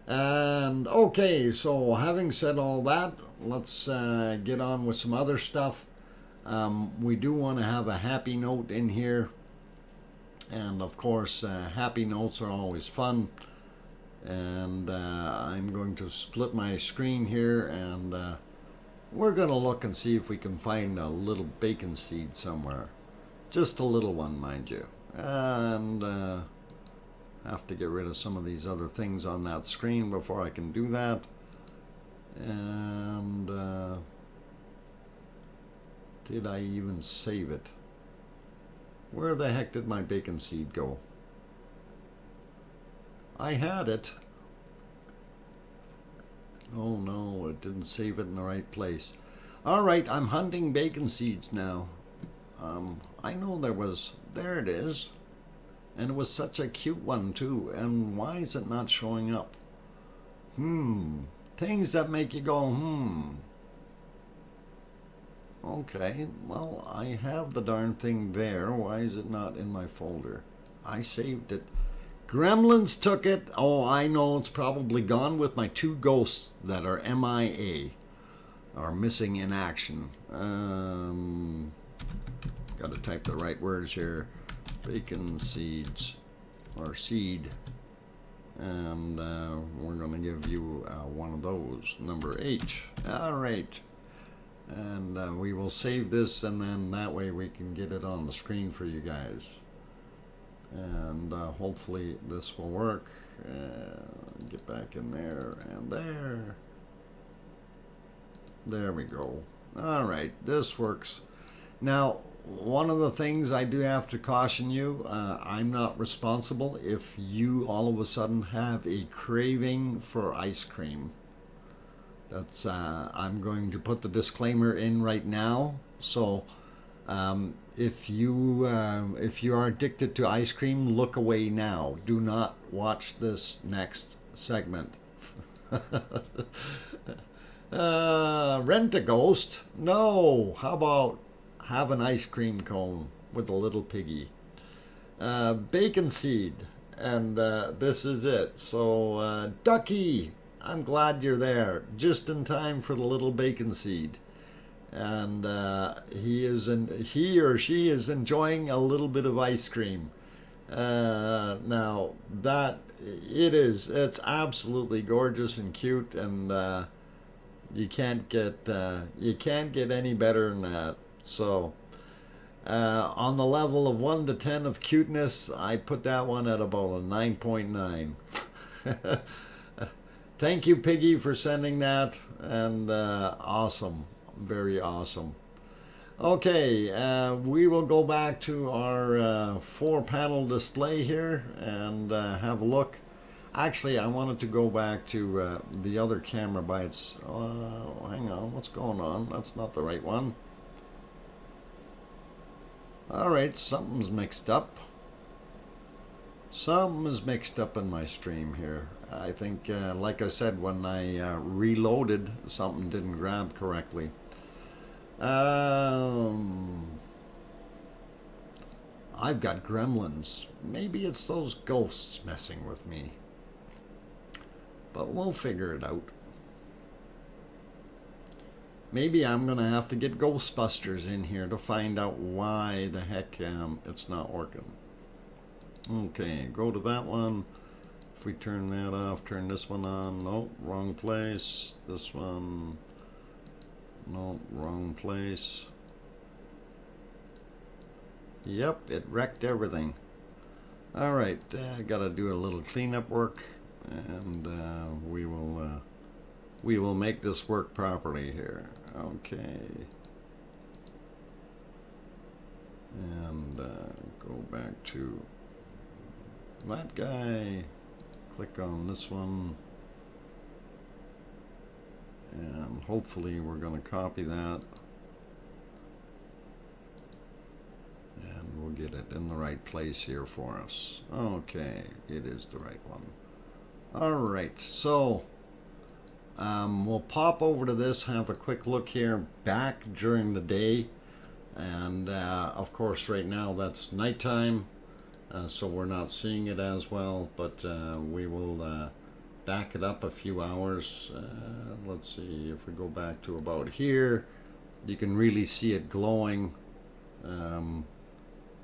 And okay, so having said all that, let's get on with some other stuff. We do want to have a happy note in here, and of course happy notes are always fun. And I'm going to split my screen here, and we're going to look and see if we can find a little bacon seed somewhere. Just a little one, mind you. And have to get rid of some of these other things on that screen before I can do that. And did I even save it? Where the heck did my bacon seed go? I had it. Oh no, it didn't save it in the right place. Alright, I'm hunting bacon seeds now. I know there it is. And it was such a cute one too. And why is it not showing up? Things that make you go, Okay, well, I have the darn thing there. Why is it not in my folder? I saved it. Gremlins took it. Oh, I know, it's probably gone with my 2 ghosts that are MIA, are missing in action. Got to type the right words here. Bacon seeds, or seed. And we're going to give you one of those, number 8. All right. And we will save this, and then that way we can get it on the screen for you guys. And hopefully this will work. Get back in there and there. There we go. All right, this works. Now, one of the things I do have to caution you, I'm not responsible if you all of a sudden have a craving for ice cream. That's I'm going to put the disclaimer in right now. So if you are addicted to ice cream, look away now. Do not watch this next segment. Rent a ghost? No. How about have an ice cream cone with a little piggy? Bacon seed, and this is it. So Ducky, I'm glad you're there, just in time for the little bacon seed. And he or she is enjoying a little bit of ice cream. Now that it's absolutely gorgeous and cute, and you can't get any better than that. So on the level of 1 to 10 of cuteness, I put that one at about a 9.9. Thank you, Piggy, for sending that, and awesome. Very awesome. Okay, we will go back to our 4-panel display here and have a look. Actually, I wanted to go back to the other camera by its... hang on, what's going on? That's not the right one. Alright, something's mixed up. Something is mixed up in my stream here. I think, like I said, when I reloaded, something didn't grab correctly. I've got gremlins. Maybe it's those ghosts messing with me. But we'll figure it out. Maybe I'm going to have to get Ghostbusters in here to find out why the heck it's not working. Okay, go to that one. If we turn that off, turn this one on. Nope, wrong place. This one. Nope, wrong place. Yep, it wrecked everything. Alright, I gotta do a little cleanup work, and we will make this work properly here. Okay. And go back to that guy. Click on this one. And hopefully we're going to copy that. And we'll get it in the right place here for us. Okay, it is the right one. Alright, so we'll pop over to this, have a quick look here back during the day. And of course right now that's nighttime, so we're not seeing it as well, but we will back it up a few hours. Let's see, if we go back to about here, you can really see it glowing, and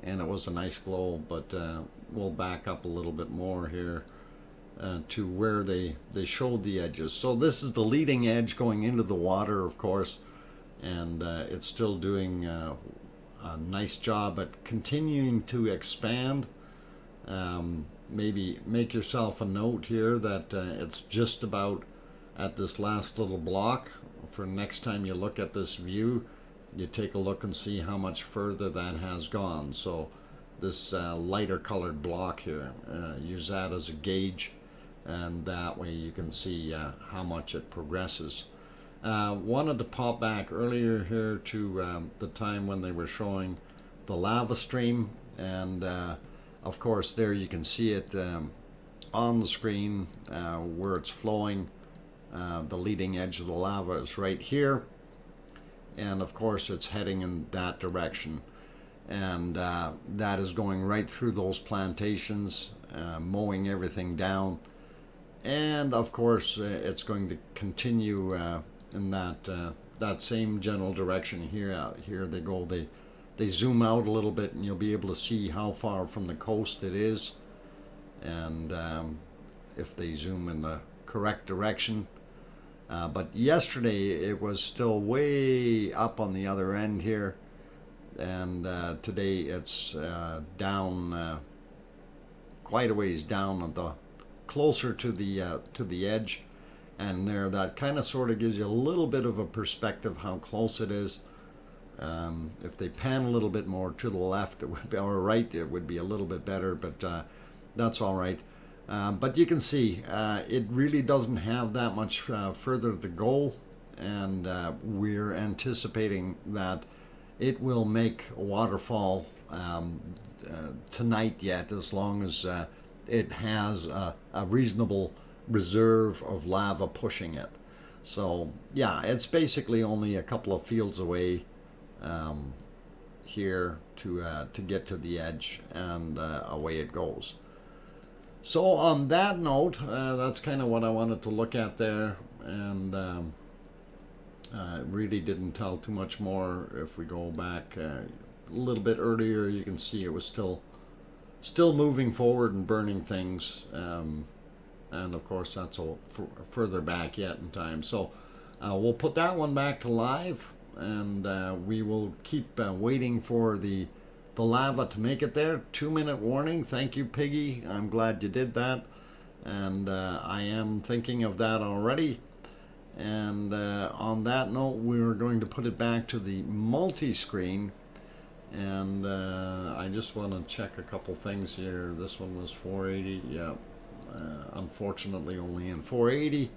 it was a nice glow, but we'll back up a little bit more here to where they showed the edges. So this is the leading edge going into the water, of course, and it's still doing a nice job at continuing to expand. Maybe make yourself a note here that it's just about at this last little block. For next time you look at this view, you take a look and see how much further that has gone. So this lighter colored block here, use that as a gauge, and that way you can see how much it progresses. Wanted to pop back earlier here to the time when they were showing the lava stream, and of course there you can see it on the screen where it's flowing. The leading edge of the lava is right here, and of course it's heading in that direction, and that is going right through those plantations, mowing everything down, and of course it's going to continue in that same general direction here. Here they go, they zoom out a little bit and you'll be able to see how far from the coast it is, and if they zoom in the correct direction. But yesterday it was still way up on the other end here, and today it's down quite a ways down at the closer to the edge, and there that kind of sort of gives you a little bit of a perspective how close it is. If they pan a little bit more to the left, it would be, or right, it would be a little bit better, but that's all right. But you can see it really doesn't have that much further to go, and we're anticipating that it will make a waterfall tonight yet, as long as it has a reasonable reserve of lava pushing it. So yeah, it's basically only a couple of fields away here to get to the edge, and away it goes. So on that note, that's kind of what I wanted to look at there, and really didn't tell too much more. If we go back a little bit earlier, you can see it was still moving forward and burning things, and of course that's further back yet in time. So we'll put that one back to live, and we will keep waiting for the lava to make it there. 2-minute warning. Thank you, Piggy. I'm glad you did that, and I am thinking of that already. And on that note, we're going to put it back to the multi-screen, and I just want to check a couple things here. This one was 480. Yeah, unfortunately only in 480,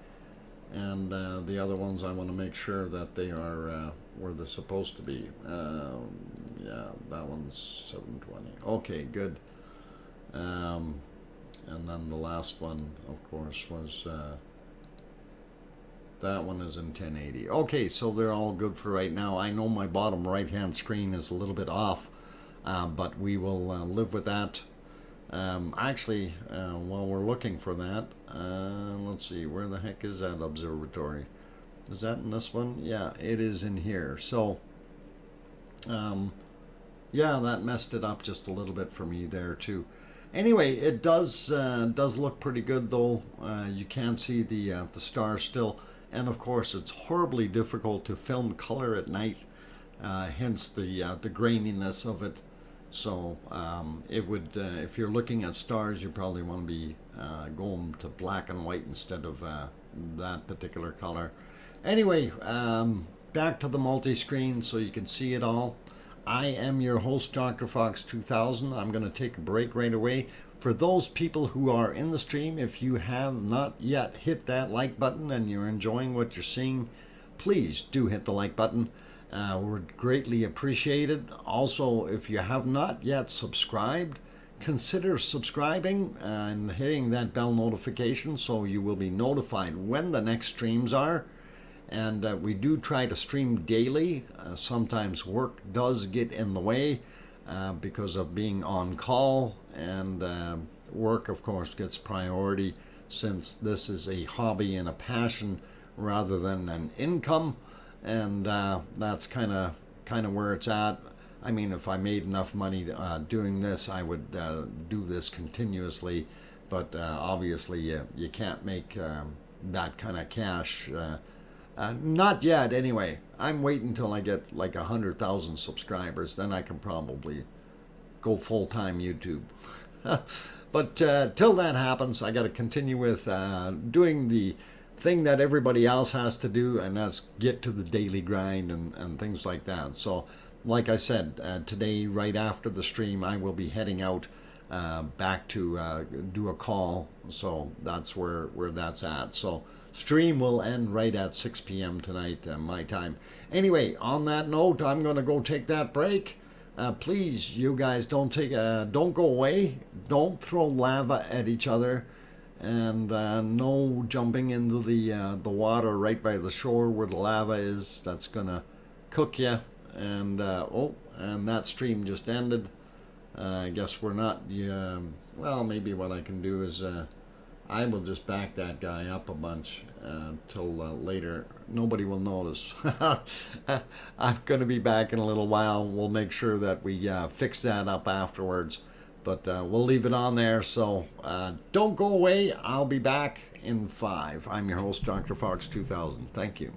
and the other ones I want to make sure that they are where they're supposed to be. Yeah, that one's 720. Okay, good. And then the last one, of course, was that one is in 1080. Okay, so they're all good for right now. I know my bottom right hand screen is a little bit off, but we will live with that. Actually, while we're looking for that, let's see, where the heck is that observatory? Is that in this one? Yeah, it is in here. So, yeah, that messed it up just a little bit for me there too. Anyway, it does look pretty good though. You can see the stars still, and of course it's horribly difficult to film color at night, hence the graininess of it. So it would, if you're looking at stars, you probably want to be going to black and white instead of that particular color. Anyway, back to the multi-screen so you can see it all. I am your host, DrFox2000. I'm going to take a break right away. For those people who are in the stream, if you have not yet hit that like button and you're enjoying what you're seeing, please do hit the like button. Would greatly appreciate it. Also, if you have not yet subscribed, consider subscribing and hitting that bell notification so you will be notified when the next streams are. And we do try to stream daily. Sometimes work does get in the way because of being on call, and work of course gets priority since this is a hobby and a passion rather than an income, and that's kind of where it's at. I mean, if I made enough money doing this, I would do this continuously, but obviously you can't make that kind of cash. Not yet, anyway. I'm waiting until I get like 100,000 subscribers. Then I can probably go full-time YouTube. But till that happens, I got to continue with doing the thing that everybody else has to do, and that's get to the daily grind and things like that. So, like I said, today, right after the stream, I will be heading out back to do a call. So that's where that's at. So stream will end right at 6 p.m. tonight, my time. Anyway, on that note, I'm going to go take that break. Please, you guys, don't go away. Don't throw lava at each other, and no jumping into the water right by the shore where the lava is. That's gonna cook you. And and that stream just ended. I guess we're not. Well, maybe what I can do is. I will just back that guy up a bunch till later. Nobody will notice. I'm going to be back in a little while. We'll make sure that we fix that up afterwards. But we'll leave it on there. So don't go away. I'll be back in 5. I'm your host, DrFox2000. Thank you.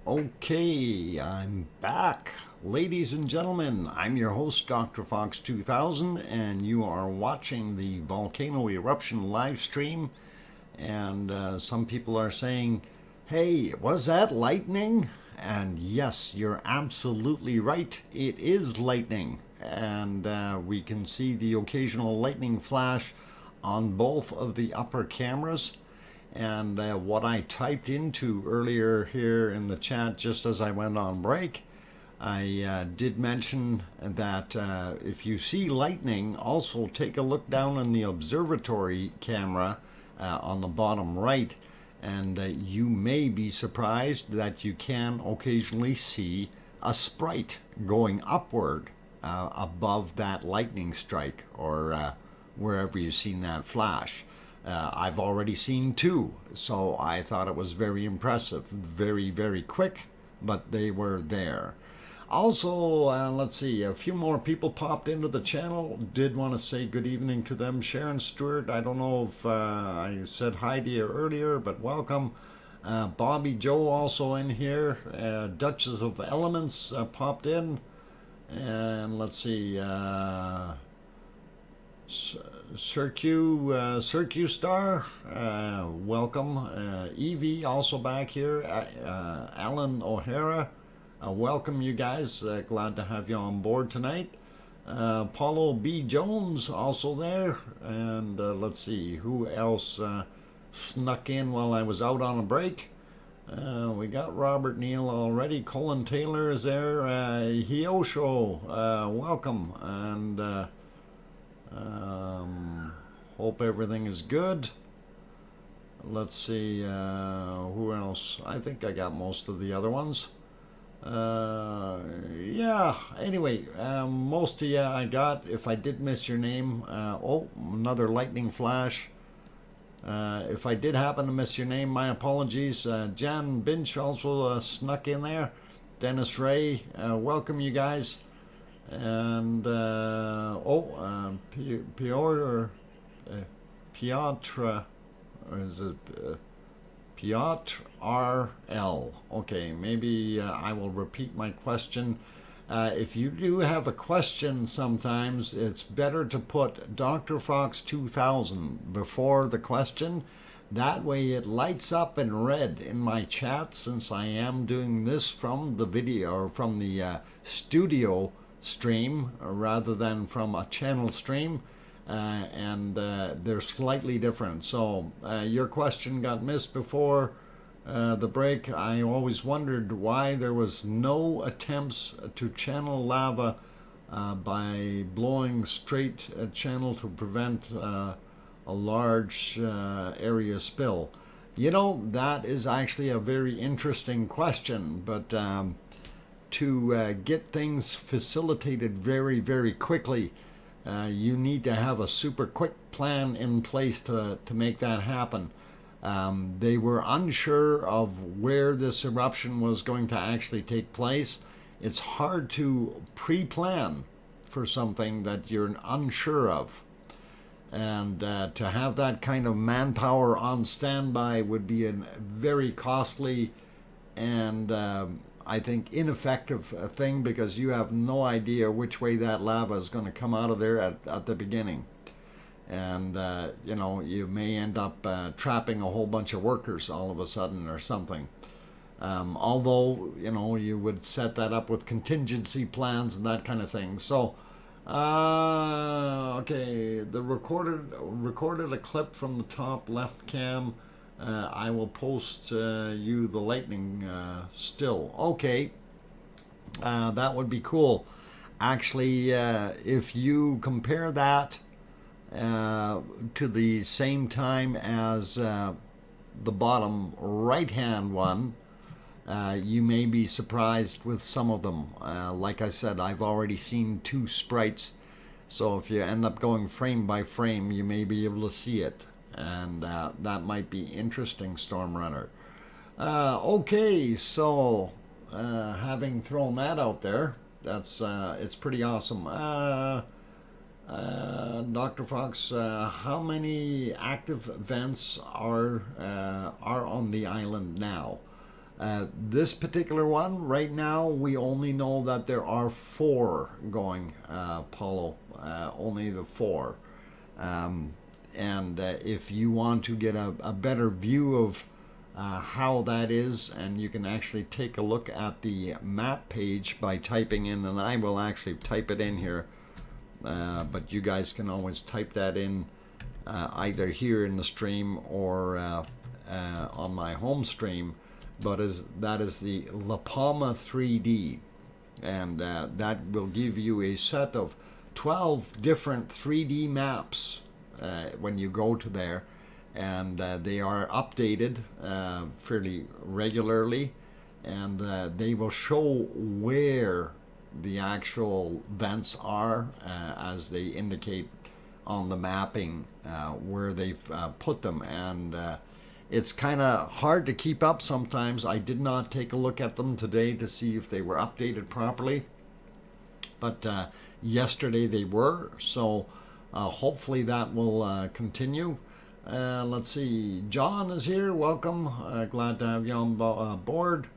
Okay, I'm back. Ladies and gentlemen, I'm your host, DrFox2000, and you are watching the Volcano Eruption live stream. And some people are saying, hey, was that lightning? And yes, you're absolutely right. It is lightning. And we can see the occasional lightning flash on both of the upper cameras. And what I typed into earlier here in the chat just as I went on break, I did mention that if you see lightning, also take a look down in the observatory camera on the bottom right, and you may be surprised that you can occasionally see a sprite going upward above that lightning strike, or wherever you've seen that flash. I've already seen two, so I thought it was very impressive. Very, very quick, but they were there. Also, let's see, a few more people popped into the channel. Did want to say good evening to them. Sharon Stewart, I don't know if I said hi to you earlier, but welcome. Bobby Joe also in here. Duchess of Elements popped in. And let's see, Circu Star, welcome. Evie also back here. Alan O'Hara, welcome you guys. Glad to have you on board tonight. Paulo B. Jones also there. And let's see who else snuck in while I was out on a break. We got Robert Neal already. Colin Taylor is there. Hiosho, welcome. And hope everything is good. Let's see, who else? I think I got most of the other ones. Yeah, anyway, most of you I got. If I did miss your name, oh, another lightning flash. If I did happen to miss your name, my apologies. Jan Binch also snuck in there. Dennis Ray, welcome you guys. And Piotr, or is it Piotr RL? Okay, maybe I will repeat my question. If you do have a question sometimes, it's better to put DrFox2000 before the question. That way it lights up in red in my chat, since I am doing this from the video, or from the studio stream rather than from a channel stream, and they're slightly different. So your question got missed before the break. I always wondered why there was no attempts to channel lava by blowing straight channel to prevent a large area spill. You know, that is actually a very interesting question, but to get things facilitated very, very quickly, you need to have a super quick plan in place to make that happen. They were unsure of where this eruption was going to actually take place. It's hard to pre-plan for something that you're unsure of. And to have that kind of manpower on standby would be a very costly and I think ineffective thing, because you have no idea which way that lava is going to come out of there at the beginning. And you know, you may end up trapping a whole bunch of workers all of a sudden or something. Although, you know, you would set that up with contingency plans and that kind of thing. So okay, the recorded a clip from the top left cam. I will post you the lightning still. Okay, that would be cool. Actually, if you compare that to the same time as the bottom right hand one, you may be surprised with some of them. Like I said, I've already seen two sprites, so if you end up going frame by frame, you may be able to see it, and that might be interesting, Storm Runner. Okay, so having thrown that out there, that's it's pretty awesome. Dr. Fox, how many active vents are on the island now? This particular one, right now, we only know that there are 4 going, Paulo, only the 4. And if you want to get a better view of how that is, and you can actually take a look at the map page by typing in, and I will actually type it in here, but you guys can always type that in either here in the stream or on my home stream. But that is the La Palma 3D, and that will give you a set of 12 different 3D maps when you go to there, and they are updated fairly regularly, and they will show where the actual vents are as they indicate on the mapping where they've put them. And it's kind of hard to keep up sometimes. I did not take a look at them today to see if they were updated properly, but yesterday they were, so hopefully that will continue. Let's see, John is here, welcome, glad to have you on board.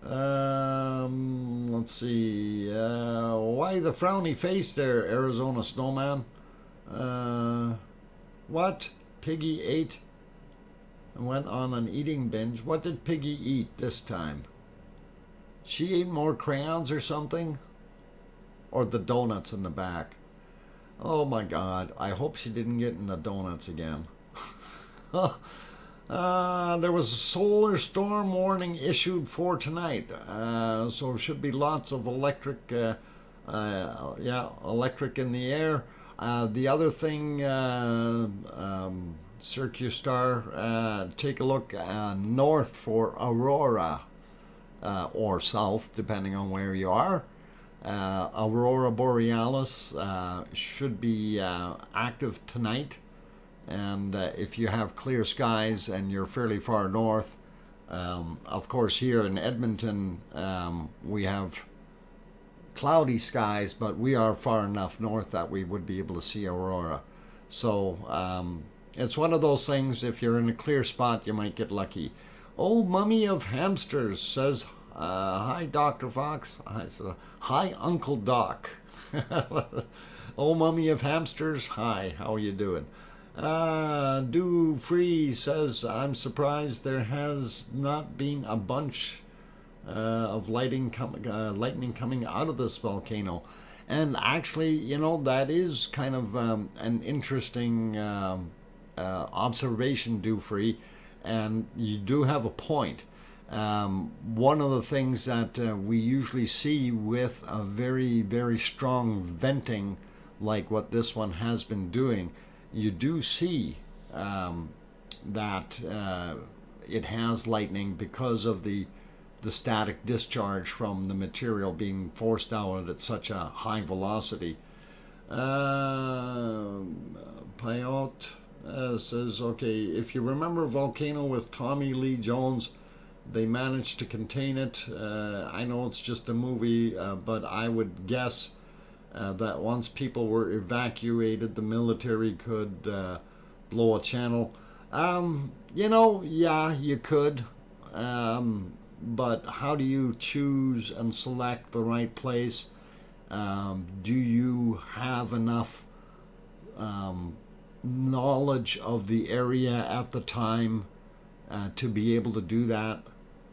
Let's see, why the frowny face there, Arizona Snowman? What? Piggy ate and went on an eating binge. What did Piggy eat this time? She ate more crayons or something? Or the donuts in the back? Oh my God, I hope she didn't get in the donuts again. There was a solar storm warning issued for tonight, so there should be lots of electric in the air. The other thing, Circustar, take a look north for Aurora, or south, depending on where you are. Aurora Borealis should be active tonight, and if you have clear skies and you're fairly far north, of course here in Edmonton we have cloudy skies, but we are far enough north that we would be able to see aurora. So it's one of those things, if you're in a clear spot you might get lucky. Old Mummy of Hamsters says, hi Dr. Fox. Hi Uncle Doc. Old Mummy of Hamsters, hi, how are you doing? Do Free says, I'm surprised there has not been a bunch of lightning coming out of this volcano. And actually, you know, that is kind of an interesting observation, Do Free, and you do have a point. One of the things that we usually see with a very, very strong venting like what this one has been doing, you do see that it has lightning because of the static discharge from the material being forced out at such a high velocity. Payot says, okay, if you remember Volcano with Tommy Lee Jones, they managed to contain it. I know it's just a movie, but I would guess that once people were evacuated, the military could blow a channel. You know, yeah, you could. But how do you choose and select the right place? Do you have enough knowledge of the area at the time to be able to do that?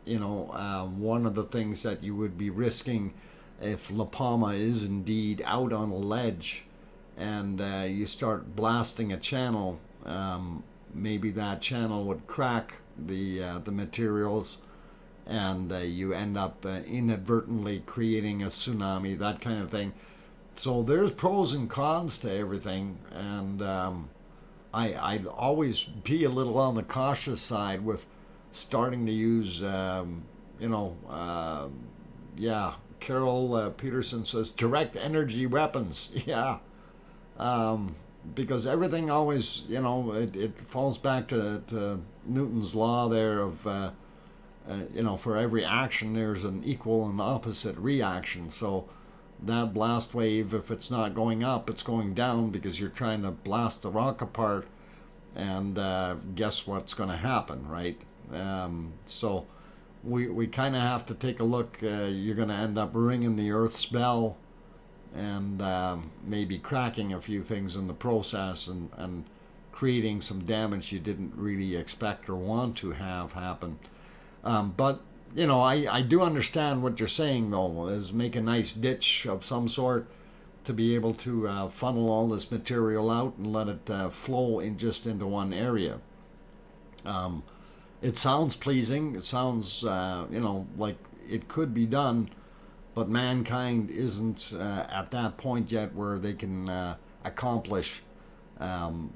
You know, one of the things that you would be risking if La Palma is indeed out on a ledge and you start blasting a channel, maybe that channel would crack the materials, and you end up inadvertently creating a tsunami, that kind of thing. So there's pros and cons to everything, and I'd always be a little on the cautious side with starting to use, Carol Peterson says direct energy weapons. Yeah, because everything always, you know, it falls back to Newton's law there of, for every action there's an equal and opposite reaction. So that blast wave, if it's not going up, it's going down because you're trying to blast the rock apart, and guess what's going to happen, right? So we kind of have to take a look. You're going to end up ringing the Earth's bell and maybe cracking a few things in the process and creating some damage you didn't really expect or want to have happen. But, you know, I do understand what you're saying, though, is make a nice ditch of some sort to be able to funnel all this material out and let it flow in just into one area. It sounds pleasing. It sounds, you know, like it could be done, but mankind isn't at that point yet where they can accomplish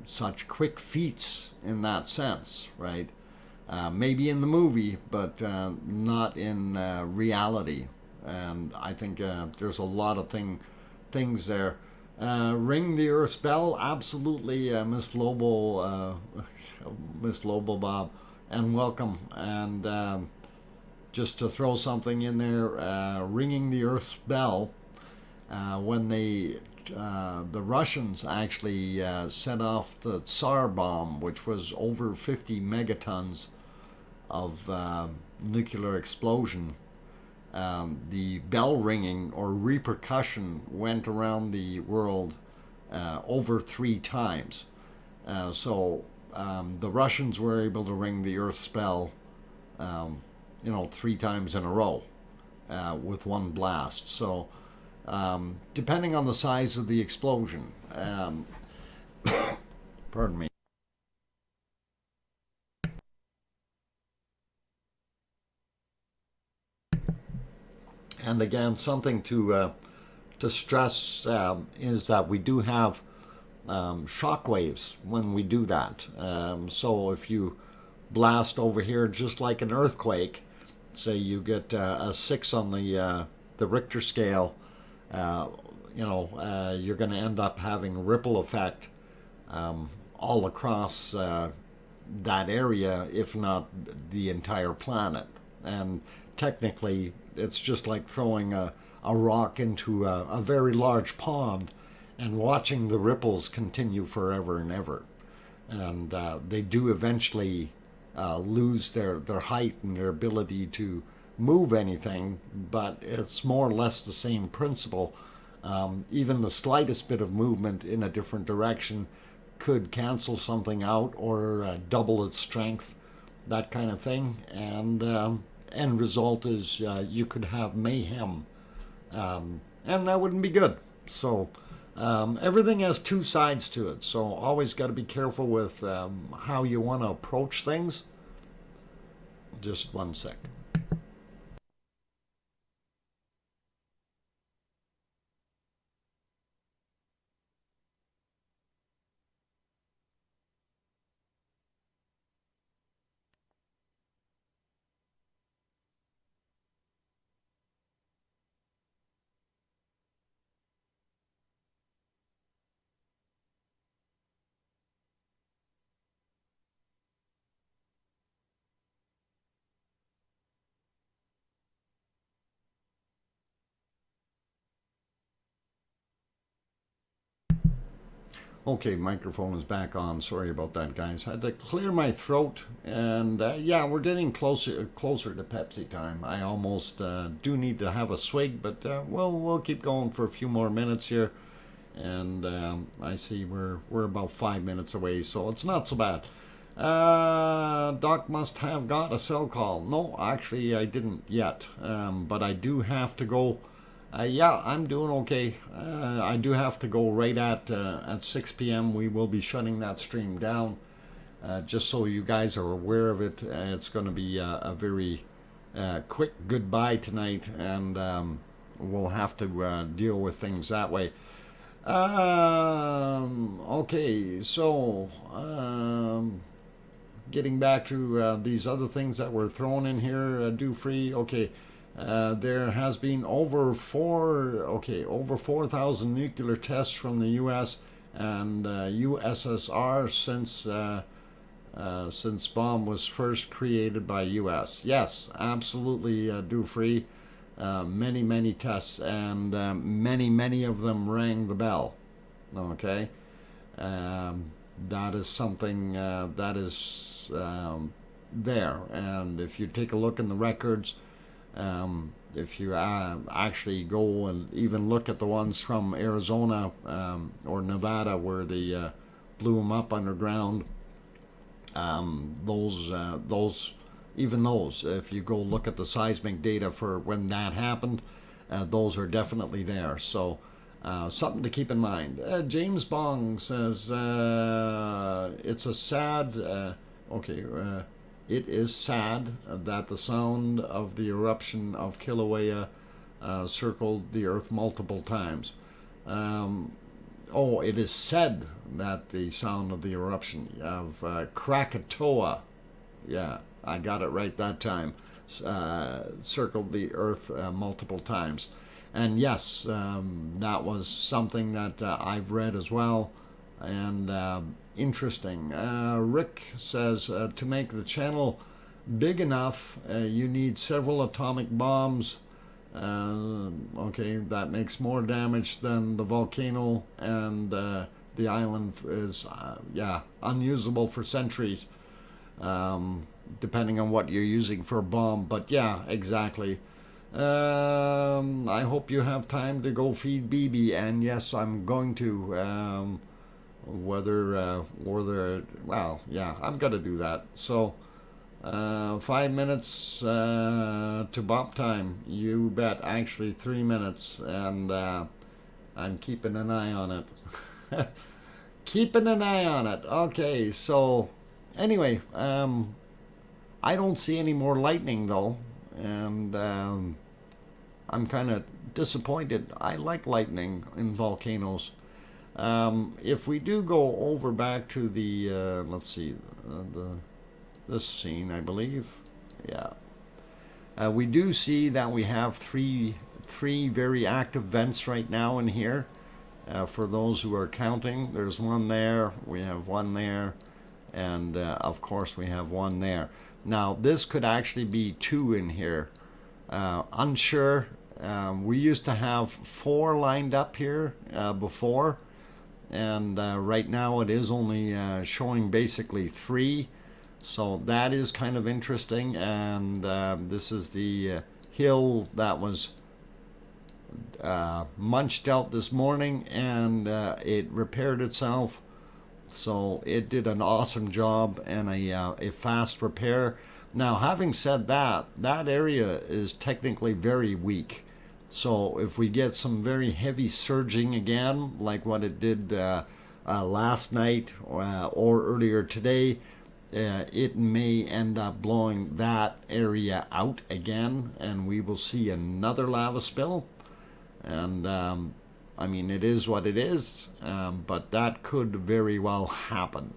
such quick feats in that sense, right? Maybe in the movie, but not in reality. And I think there's a lot of things there. Ring the Earth's bell, absolutely, Miss Lobo, Miss Lobo Bob, and welcome. And just to throw something in there, ringing the Earth's bell, when the Russians actually set off the Tsar bomb, which was over 50 megatons of nuclear explosion. The bell ringing or repercussion went around the world over 3 times. So the Russians were able to ring the Earth's bell, you know, 3 times in a row with one blast. So depending on the size of the explosion, pardon me. And again, something to stress is that we do have shock waves when we do that. So if you blast over here just like an earthquake, say you get a 6 on the Richter scale, you know, you're going to end up having a ripple effect all across that area, if not the entire planet. And technically, it's just like throwing a rock into a very large pond and watching the ripples continue forever and ever. And they do eventually lose their height and their ability to move anything, but it's more or less the same principle. Even the slightest bit of movement in a different direction could cancel something out or double its strength, that kind of thing. And end result is you could have mayhem, and that wouldn't be good. So everything has 2 sides to it, so always got to be careful with how you want to approach things. Just 1 sec. Okay, microphone is back on. Sorry about that, guys. I had to clear my throat, and yeah, we're getting closer to Pepsi time. I almost do need to have a swig, but we'll keep going for a few more minutes here. And I see we're about 5 minutes away, so it's not so bad. Doc must have got a cell call. No, actually, I didn't yet, but I do have to go. Yeah, I'm doing okay. I do have to go right at 6 p.m. We will be shutting that stream down. Just so you guys are aware of it, it's going to be a very quick goodbye tonight, and we'll have to deal with things that way. Okay, so getting back to these other things that were thrown in here, do free. Okay. There has been over 4,000 nuclear tests from the U.S. and USSR since bomb was first created by U.S. Yes, absolutely, do free. Many tests, and many of them rang the bell. Okay, that is something that is there. And if you take a look in the records, if you actually go and even look at the ones from Arizona or Nevada where they blew them up underground, those, if you go look at the seismic data for when that happened, those are definitely there. So something to keep in mind. James Bong says it's a sad, it is sad that the sound of the eruption of Kilauea circled the Earth multiple times. It is said that the sound of the eruption of Krakatoa, yeah, I got it right that time, circled the Earth multiple times. And yes, that was something that I've read as well, and interesting. Rick says to make the channel big enough, you need several atomic bombs. That makes more damage than the volcano, and the island is unusable for centuries, depending on what you're using for a bomb. But yeah, exactly. I hope you have time to go feed BB, and yes, I'm going to. I'm gonna do that. So 5 minutes to bop time. You bet. Actually 3 minutes, and I'm keeping an eye on it. Keeping an eye on it. Okay, so anyway, I don't see any more lightning though, and I'm kind of disappointed. I like lightning in volcanoes. If we do go over back to the let's see, this scene, I believe, we do see that we have three very active vents right now in here. For those who are counting, there's one there, we have one there, and of course we have one there. Now this could actually be two in here. Unsure. We used to have 4 lined up here before, and right now it is only showing basically 3. So that is kind of interesting. And this is the hill that was munched out this morning, and it repaired itself. So it did an awesome job and a fast repair. Now, having said that, that area is technically very weak. So if we get some very heavy surging again, like what it did last night or earlier today, it may end up blowing that area out again, and we will see another lava spill. And I mean, it is what it is, but that could very well happen.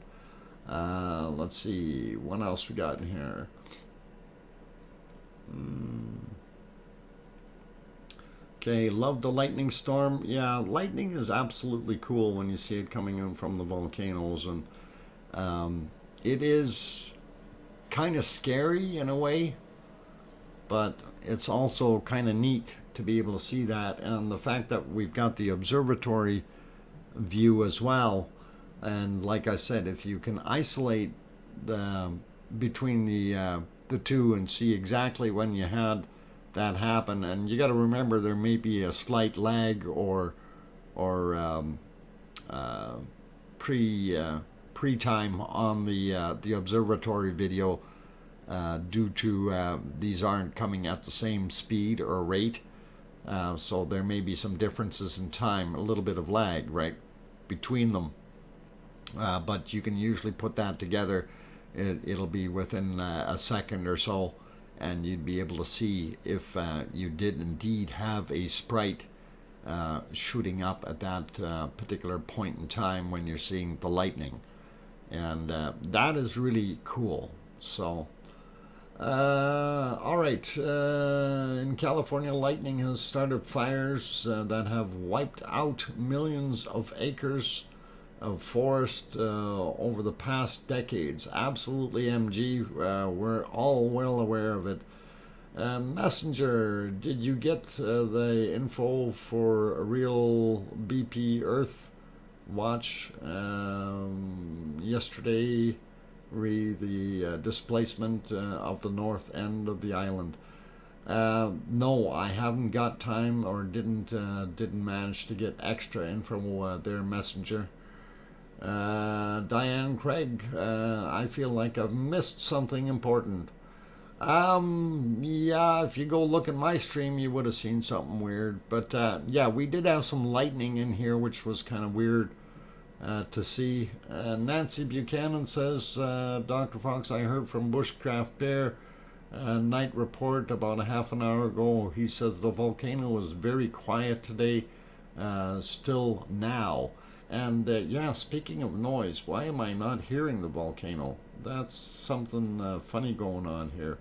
Let's see, what else we got in here? Okay, love the lightning storm. Yeah, lightning is absolutely cool when you see it coming in from the volcanoes, and it is kind of scary in a way, but it's also kind of neat to be able to see that, and the fact that we've got the observatory view as well. And like I said, if you can isolate between the two and see exactly when you had that happen, and you got to remember there may be a slight lag or pre-time on the observatory video due to these aren't coming at the same speed or rate, so there may be some differences in time, a little bit of lag right between them, but you can usually put that together. It'll be within a second or so, and you'd be able to see if you did indeed have a sprite shooting up at that particular point in time when you're seeing the lightning. And that is really cool. So, all right. In California, lightning has started fires that have wiped out millions of acres of forest over the past decades. Absolutely, MG. We're all well aware of it. Messenger, did you get the info for a real BP Earth watch yesterday? the displacement of the north end of the island. No, I haven't got time, or didn't manage to get extra info there, Messenger. Diane Craig, I feel like I've missed something important. Yeah, if you go look at my stream, you would have seen something weird. But yeah, we did have some lightning in here, which was kind of weird to see. Nancy Buchanan says, Dr. Fox, I heard from Bushcraft Bear night report about a half an hour ago. He says the volcano was very quiet today, still now. And yeah, speaking of noise, why am I not hearing the volcano? That's something funny going on here.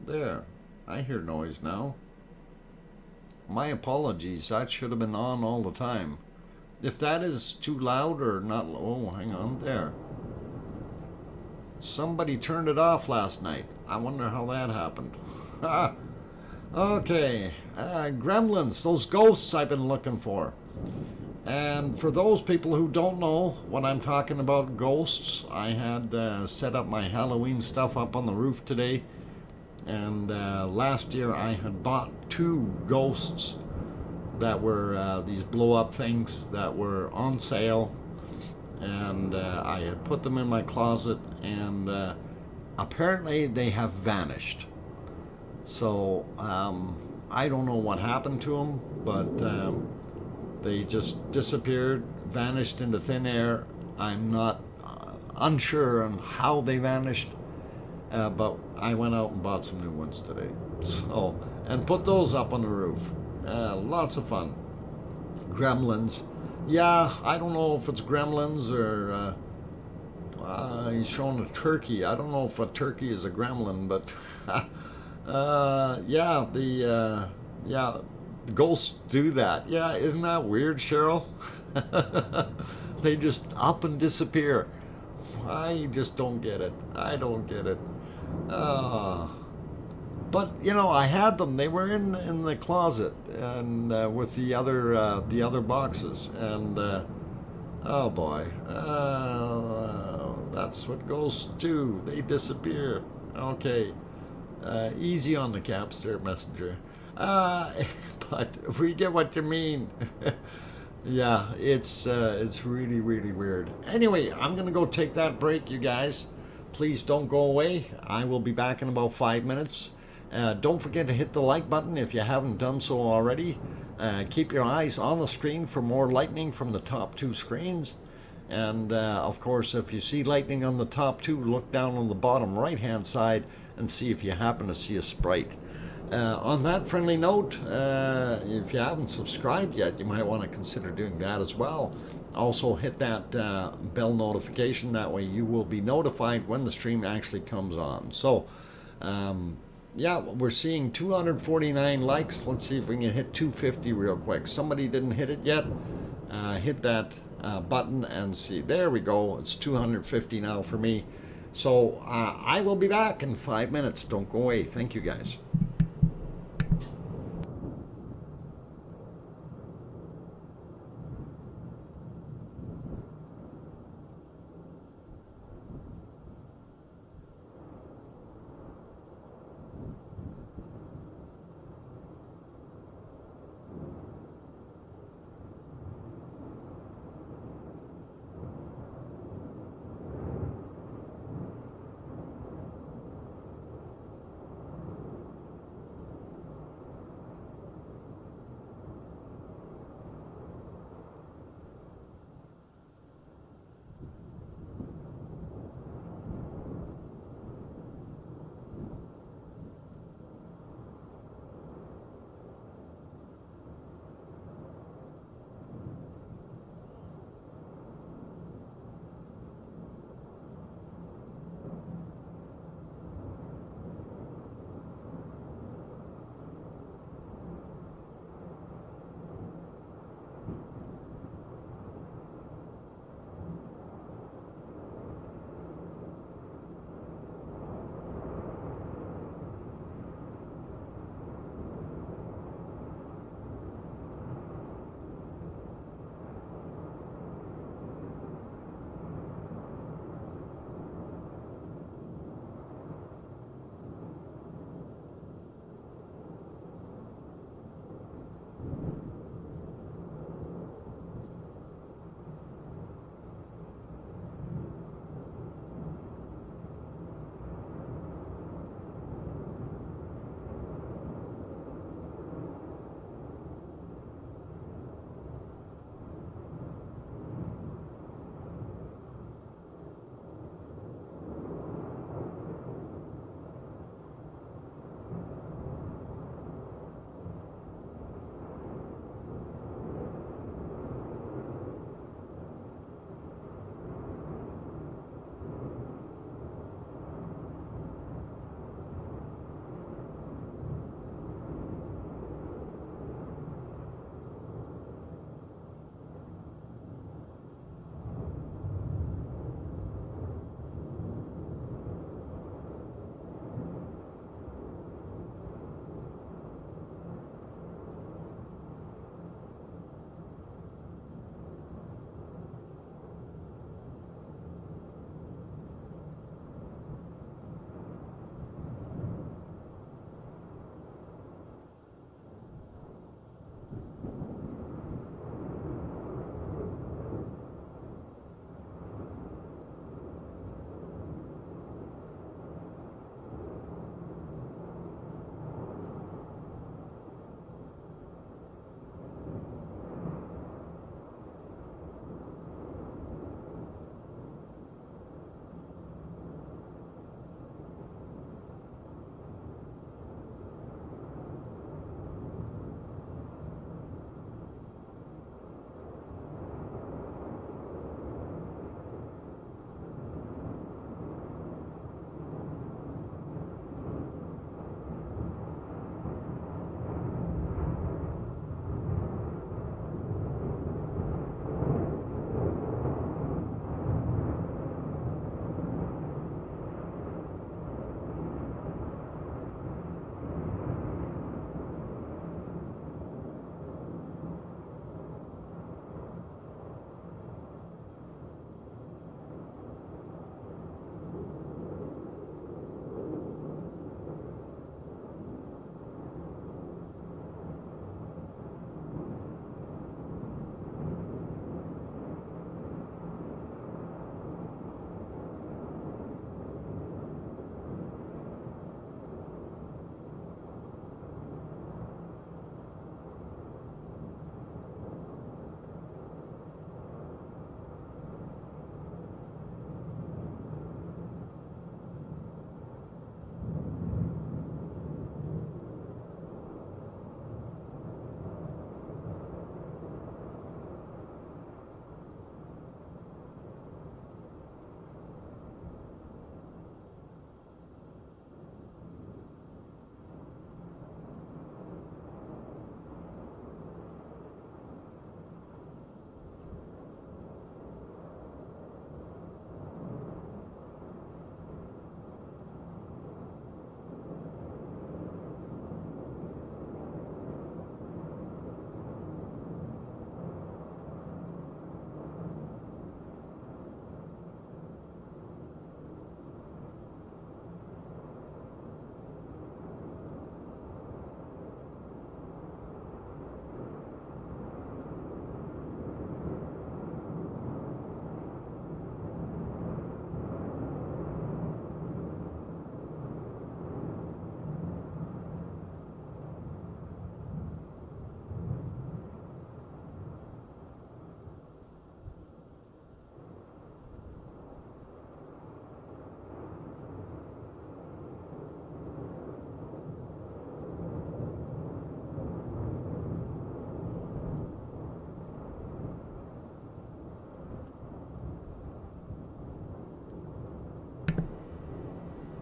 There, I hear noise now. My apologies, that should have been on all the time. If that is too loud or not, oh, hang on, there. Somebody turned it off last night. I wonder how that happened. Okay, gremlins, those ghosts I've been looking for. And for those people who don't know what I'm talking about, ghosts, I had set up my Halloween stuff up on the roof today. And last year I had bought 2 ghosts that were these blow-up things that were on sale. And I had put them in my closet, and apparently they have vanished. So I don't know what happened to them, but they just disappeared, vanished into thin air. I'm not unsure on how they vanished, but I went out and bought some new ones today. So, and put those up on the roof. Lots of fun. Gremlins. Yeah, I don't know if it's gremlins or he's showing a turkey. I don't know if a turkey is a gremlin, but yeah, yeah, ghosts do that. Yeah, isn't that weird, Cheryl? They just up and disappear. I just don't get it. I don't get it. But you know, I had them. They were in the closet and with the other boxes. And oh boy, that's what ghosts do. They disappear. Okay, easy on the caps there, Messenger. But we get what you mean. Yeah, it's really, really weird. Anyway, I'm gonna go take that break, you guys. Please don't go away. I will be back in about 5 minutes. Don't forget to hit the like button if you haven't done so already. Keep your eyes on the screen for more lightning from the top 2 screens. And of course, if you see lightning on the top 2, look down on the bottom right hand side and see if you happen to see a sprite. On that friendly note, if you haven't subscribed yet, you might want to consider doing that as well. Also hit that bell notification, that way you will be notified when the stream actually comes on. So yeah, we're seeing 249 likes. Let's see if we can hit 250 real quick. Somebody didn't hit it yet. Hit that button and see. There we go. It's 250 now for me. So I will be back in 5 minutes. Don't go away. Thank you, guys.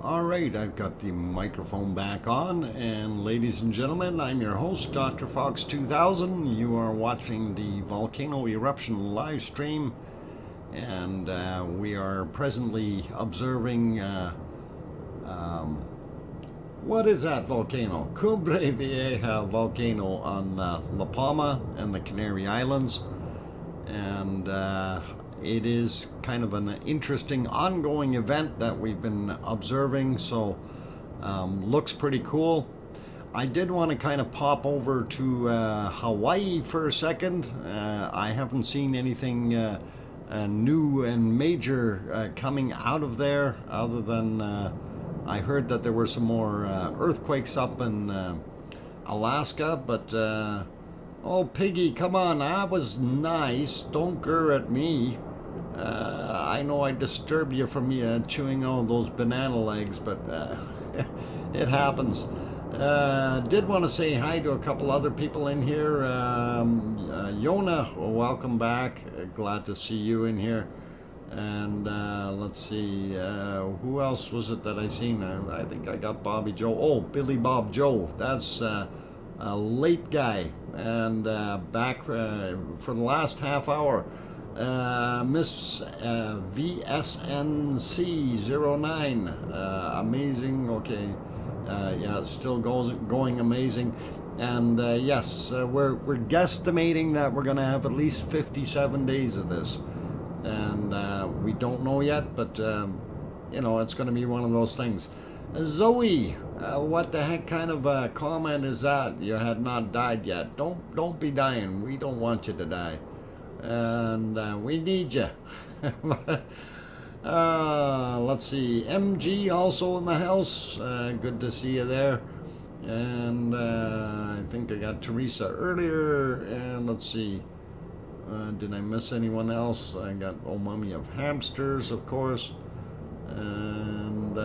Alright, I've got the microphone back on, and ladies and gentlemen, I'm your host, DrFox2000. You are watching the Volcano Eruption live stream, and we are presently observing, what is that volcano? Cumbre Vieja volcano on La Palma and the Canary Islands, and it is kind of an interesting ongoing event that we've been observing, so looks pretty cool. I did want to kind of pop over to Hawaii for a second. I haven't seen anything new and major coming out of there, other than I heard that there were some more earthquakes up in Alaska, but oh, Piggy, come on, that was nice. Don't grr at me. I know I disturbed you from chewing all those banana legs, but it happens. Did want to say hi to a couple other people in here. Yona, welcome back. Glad to see you in here. And let's see, who else was it that I seen? I think I got Bobby Joe. Oh, Billy Bob Joe. That's a late guy. And back for the last half hour. Miss VSNC09, amazing. Okay, yeah, it still going amazing. And yes, we're guesstimating that we're going to have at least 57 days of this, and we don't know yet, but you know, it's going to be one of those things. Zoe, what the heck kind of comment is that? You had not died yet. Don't be dying. We don't want you to die. And we need you. Let's see, MG also in the house. Good to see you there. And I think I got Teresa earlier. And let's see, did I miss anyone else? I got Oh Mummy of Hamsters, of course. And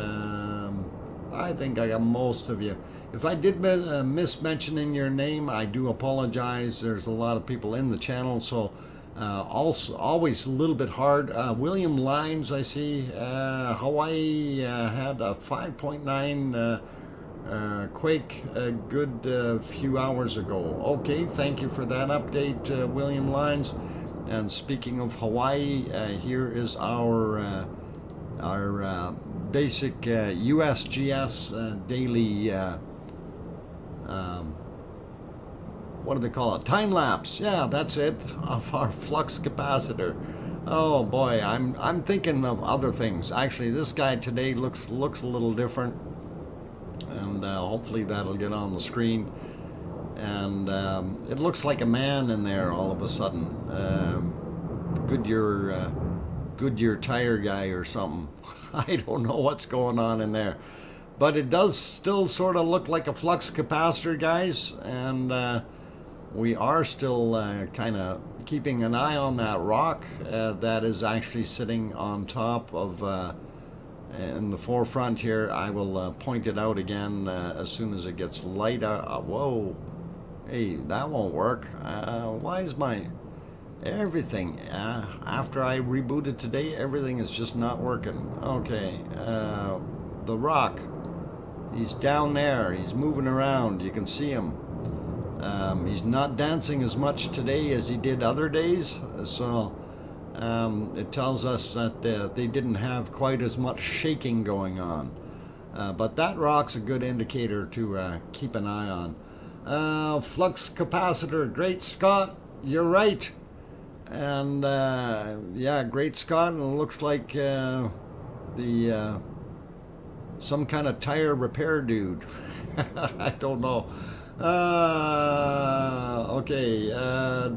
I think I got most of you. If I did miss mentioning your name, I do apologize. There's a lot of people in the channel, so also always a little bit hard. William Lines, I see. Hawaii had a 5.9 quake a good few hours ago. Okay, thank you for that update, William Lines. And speaking of Hawaii, here is our basic USGS daily what do they call it? Time lapse. Yeah, that's it, of our flux capacitor. Oh boy, I'm thinking of other things. Actually, this guy today looks a little different, and hopefully that'll get on the screen. And it looks like a man in there all of a sudden. Goodyear tire guy or something. I don't know what's going on in there, but it does still sort of look like a flux capacitor, guys. And we are still kind of keeping an eye on that rock that is actually sitting on top of in the forefront here. I will point it out again as soon as it gets light out. Whoa, hey, that won't work. Why is my everything after I rebooted today, everything is just not working? Okay, the rock, he's down there, he's moving around, you can see him. He's not dancing as much today as he did other days, so it tells us that they didn't have quite as much shaking going on. But that rock's a good indicator to keep an eye on. Flux capacitor, Great Scott, you're right. And yeah, Great Scott, and it looks like some kind of tire repair dude. I don't know. Okay,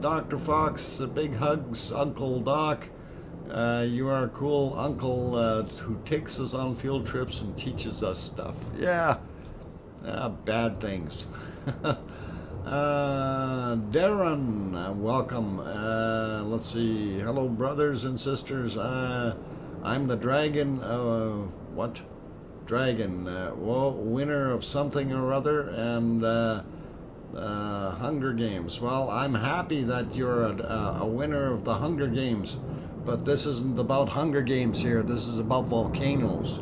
Dr. Fox, big hugs, Uncle Doc. You are a cool uncle who takes us on field trips and teaches us stuff. Yeah, bad things. Darren, welcome. Let's see. Hello, brothers and sisters. I'm the dragon. What? Dragon. Winner of something or other, and Hunger Games. Well, I'm happy that you're a winner of the Hunger Games, but this isn't about Hunger Games here. This is about volcanoes.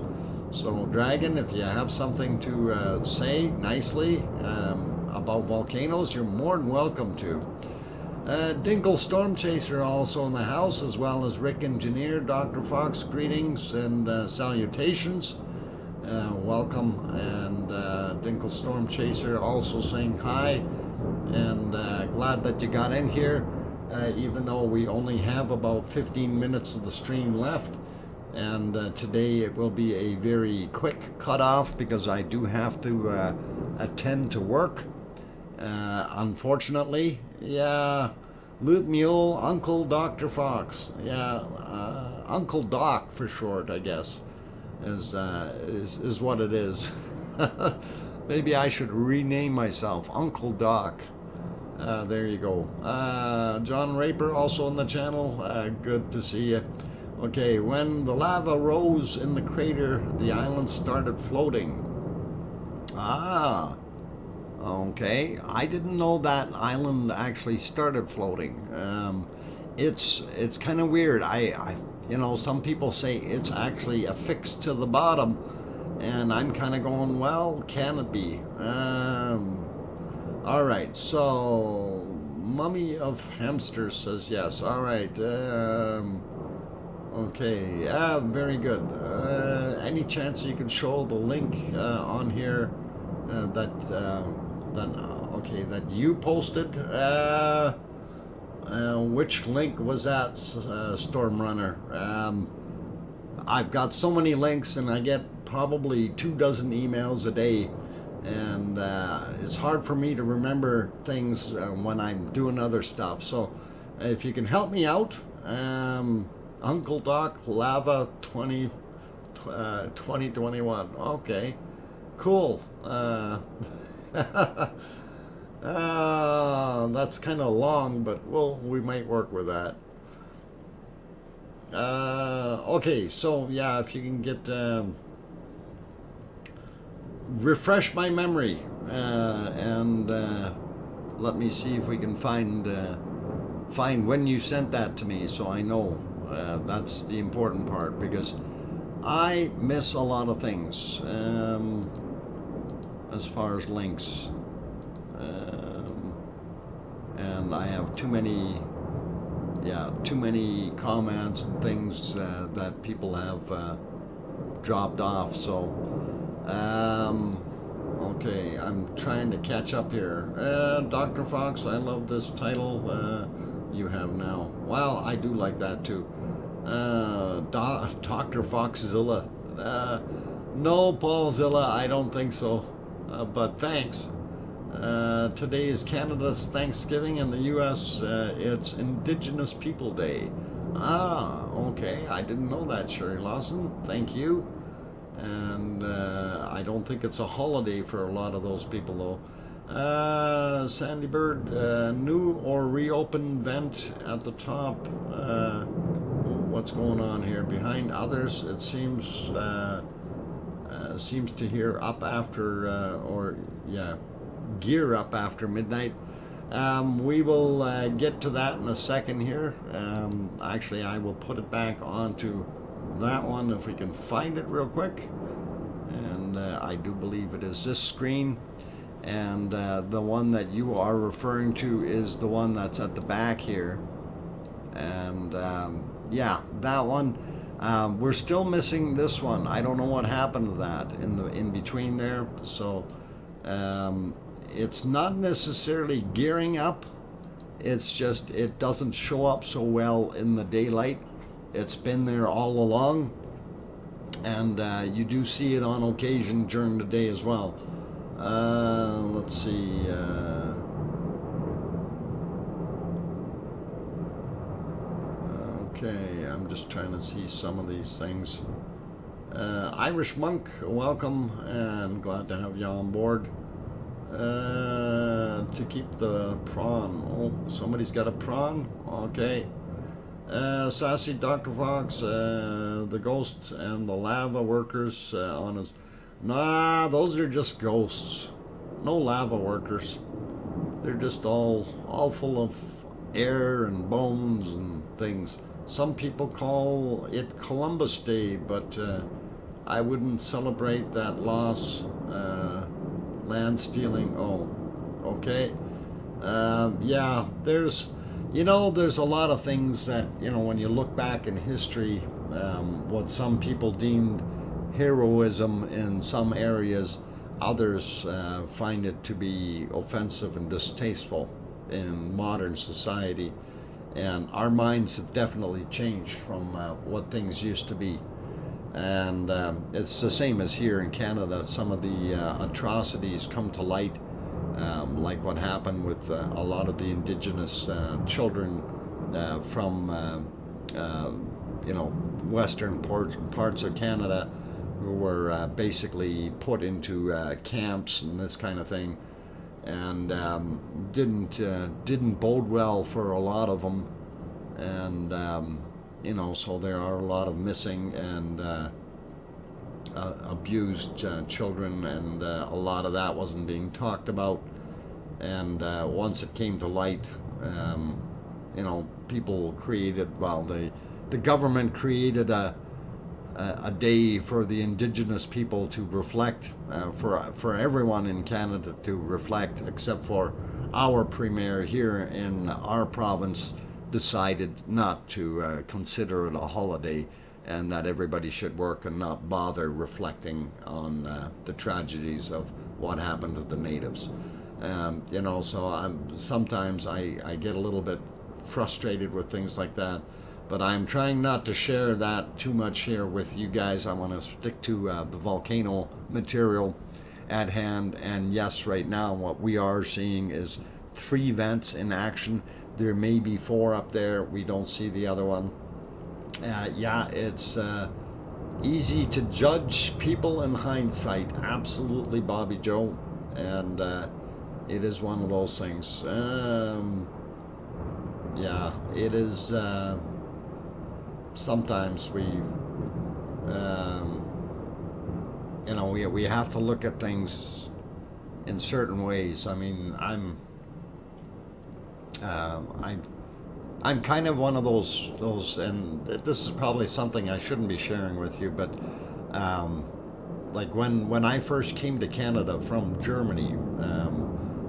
So, Dragon, if you have something to say nicely about volcanoes, you're more than welcome to. Dinkle Storm Chaser also in the house, as well as Rick Engineer, Dr. Fox, greetings and salutations. Welcome, and Dinkle Storm Chaser also saying hi, and glad that you got in here, even though we only have about 15 minutes of the stream left. And today it will be a very quick cutoff because I do have to attend to work. Unfortunately, yeah, Loot Mule, Uncle Dr. Fox, yeah, Uncle Doc for short, I guess, is what it is. Maybe I should rename myself Uncle Doc. There you go. John Raper also on the channel. Good to see you. Okay, when the lava rose in the crater, the island started floating. Ah, okay. I didn't know that island actually started floating. It's kind of weird. I you know, some people say it's actually affixed to the bottom, and I'm kind of going, well, can it be? All right. So, Mummy of Hamsters says yes. All right. Okay, very good. Any chance you can show the link on here that you posted? Which link was that, Stormrunner? I've got so many links, and I get probably 24 emails a day, and it's hard for me to remember things when I'm doing other stuff. So, if you can help me out. Uncle Doc Lava 2021. Okay, cool. That's kind of long, but we might work with that. Okay, so yeah, if you can get refresh my memory and let me see if we can find when you sent that to me, so I know. That's the important part, because I miss a lot of things as far as links, and I have too many comments and things that people have dropped off. So okay, I'm trying to catch up here. Dr. Fox, I love this title you have now. Well, I do like that too. Dr. Foxzilla. No, Paulzilla, I don't think so. But thanks. Today is Canada's Thanksgiving. In the US, it's Indigenous People Day. Ah, okay. I didn't know that, Sherry Lawson. Thank you. And I don't think it's a holiday for a lot of those people, though. Sandy Bird, new or reopened vent at the top. What's going on here? Behind others, it seems to hear up after, gear up after midnight. We will get to that in a second here. Actually, I will put it back onto that one if we can find it real quick. And I do believe it is this screen. And the one that you are referring to is the one that's at the back here. And yeah, that one. We're still missing this one. I don't know what happened to that in between there. So it's not necessarily gearing up. It's just it doesn't show up so well in the daylight. It's been there all along, and you do see it on occasion during the day as well. Let's see. Okay, I'm just trying to see some of these things. Irish Monk, welcome, and glad to have you on board. To keep the prawn. Oh, somebody's got a prawn? Okay. Sassy Dr. Fox, the ghost and the lava workers on his... Nah, those are just ghosts. No lava workers. They're just all full of air and bones and things. Some people call it Columbus Day, but I wouldn't celebrate that loss. Land stealing. Oh, okay. Yeah, there's a lot of things that, when you look back in history, what some people deemed heroism in some areas, others find it to be offensive and distasteful in modern society. And our minds have definitely changed from what things used to be. And it's the same as here in Canada. Some of the atrocities come to light, like what happened with a lot of the Indigenous children from western parts of Canada, who were basically put into camps and this kind of thing, and didn't bode well for a lot of them. And so there are a lot of missing and abused children, and a lot of that wasn't being talked about. And once it came to light, people created, the government created a day for the Indigenous people to reflect, for everyone in Canada to reflect, except for our premier here in our province decided not to consider it a holiday, and that everybody should work and not bother reflecting on the tragedies of what happened to the natives. So sometimes I get a little bit frustrated with things like that, but I'm trying not to share that too much here with you guys. I want to stick to the volcano material at hand. And yes, right now what we are seeing is 3 vents in action. There may be 4 up there. We don't see the other one. Yeah, it's easy to judge people in hindsight. Absolutely, Bobby Joe. And it is one of those things. Yeah, it is. Sometimes we have to look at things in certain ways. I mean, I'm kind of one of those, and this is probably something I shouldn't be sharing with you, but like when I first came to Canada from Germany,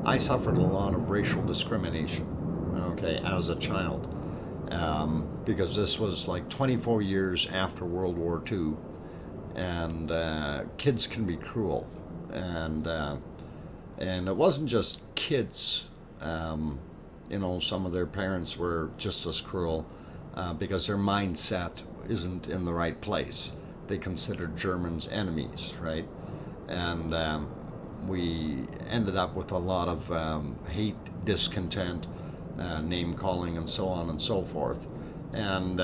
I suffered a lot of racial discrimination, okay, as a child, because this was like 24 years after World War II, and kids can be cruel, and it wasn't just kids. Some of their parents were just as cruel because their mindset isn't in the right place. They considered Germans enemies, right? And we ended up with a lot of hate, discontent, name calling, and so on and so forth. And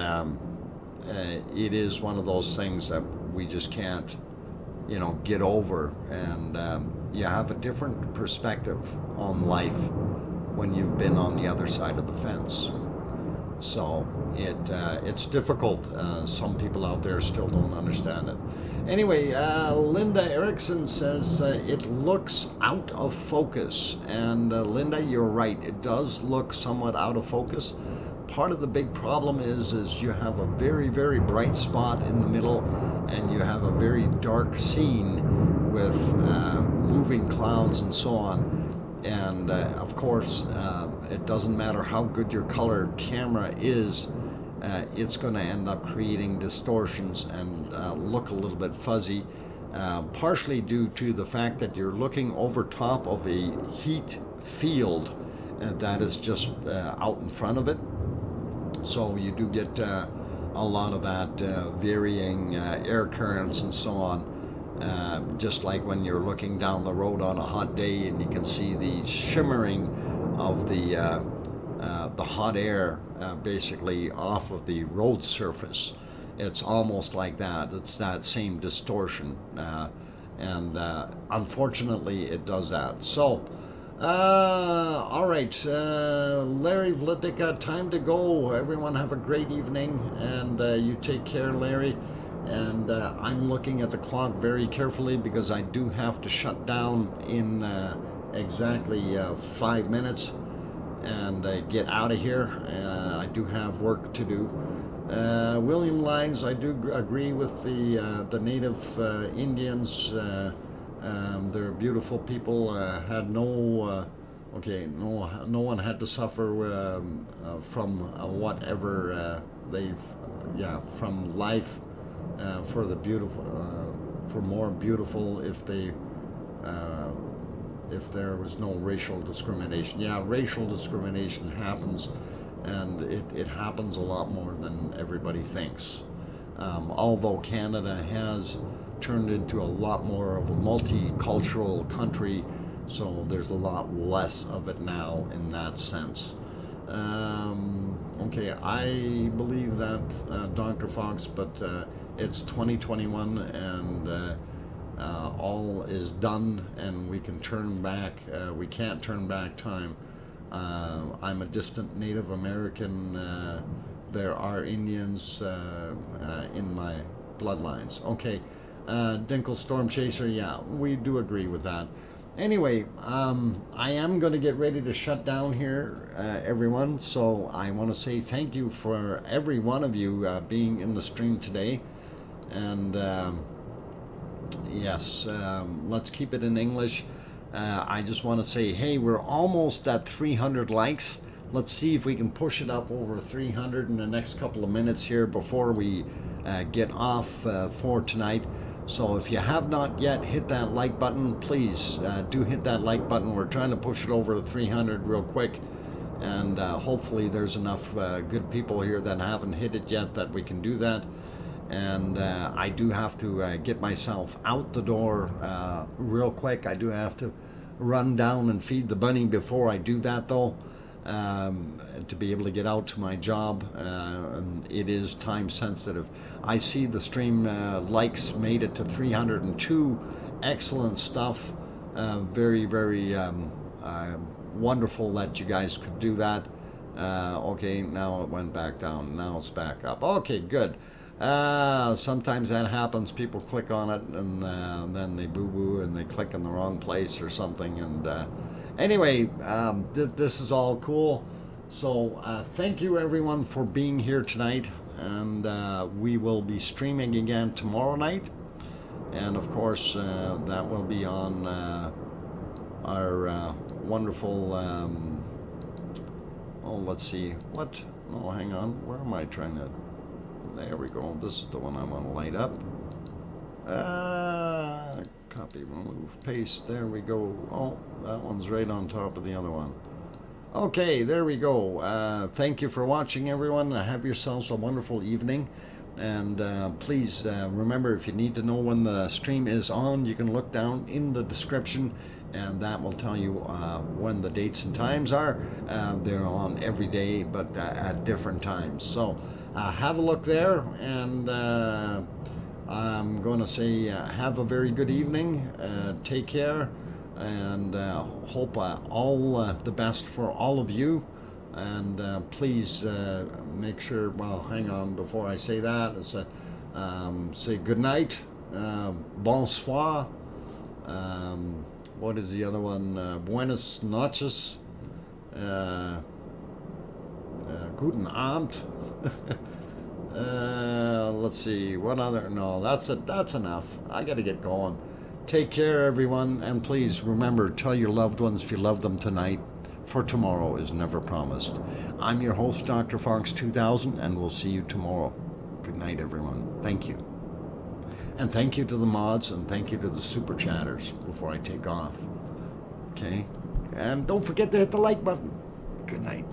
it is one of those things that we just can't, get over. And you have a different perspective on life when you've been on the other side of the fence. So it's difficult. Some people out there still don't understand it. Anyway, Linda Erickson says it looks out of focus. And Linda, you're right. It does look somewhat out of focus. Part of the big problem is you have a very, very bright spot in the middle, and you have a very dark scene with moving clouds and so on. And of course, it doesn't matter how good your color camera is, it's going to end up creating distortions and look a little bit fuzzy, partially due to the fact that you're looking over top of a heat field that is just out in front of it. So you do get a lot of that varying air currents and so on. Just like when you're looking down the road on a hot day and you can see the shimmering of the hot air basically off of the road surface. It's almost like that. It's that same distortion. And unfortunately it does that. So, all right, Larry Vlitica, time to go. Everyone have a great evening, and you take care, Larry. And I'm looking at the clock very carefully because I do have to shut down in exactly 5 minutes and get out of here. I do have work to do. William Lines, I do agree with the native Indians. They're beautiful people. Had no, no one had to suffer from whatever from life for the beautiful, for more beautiful if there was no racial discrimination. Yeah, racial discrimination happens, and it happens a lot more than everybody thinks. Although Canada has turned into a lot more of a multicultural country, so there's a lot less of it now in that sense. Okay, I believe that Dr. Fox, but it's 2021 and all is done, and we can turn back. We can't turn back time. I'm a distant Native American. There are Indians in my bloodlines. Okay, Dinkle Storm Chaser, yeah, we do agree with that. Anyway, I am going to get ready to shut down here, everyone. So I want to say thank you for every one of you being in the stream today. And yes, let's keep it in English. I just want to say, hey, we're almost at 300 likes. Let's see if we can push it up over 300 in the next couple of minutes here before we get off for tonight. So if you have not yet hit that like button, please do hit that like button. We're trying to push it over to 300 real quick. And hopefully there's enough good people here that haven't hit it yet that we can do that. And I do have to get myself out the door real quick. I do have to run down and feed the bunny before I do that, though, to be able to get out to my job. And it is time sensitive. I see the stream likes made it to 302. Excellent stuff. Very, very wonderful that you guys could do that. Okay, now it went back down. Now it's back up. Okay, good. Sometimes that happens. People click on it and then they boo-boo and they click in the wrong place or something. And anyway, this is all cool. So thank you everyone for being here tonight. And we will be streaming again tomorrow night. And of course, that will be on our wonderful, oh, let's see, what? Oh, hang on, where am I trying to? There we go. This is the one I want to light up. Copy, remove, paste. There we go. Oh, that one's right on top of the other one. Okay, there we go. Thank you for watching, everyone. Have yourselves a wonderful evening. And please remember, if you need to know when the stream is on, you can look down in the description, and that will tell you when the dates and times are. They're on every day, but at different times. So have a look there, and I'm going to say have a very good evening. Take care, and hope all the best for all of you. And please make sure, well, hang on, before I say that, it's say good night, bonsoir, what is the other one, buenas noches, guten Abend. Let's see, what other, no, that's enough. I gotta get going. Take care, everyone, and please remember, tell your loved ones if you love them tonight, for tomorrow is never promised. I'm your host, DrFox2000, and we'll see you tomorrow. Good night, everyone. Thank you. And thank you to the mods, and thank you to the super chatters before I take off. Okay? And don't forget to hit the like button. Good night.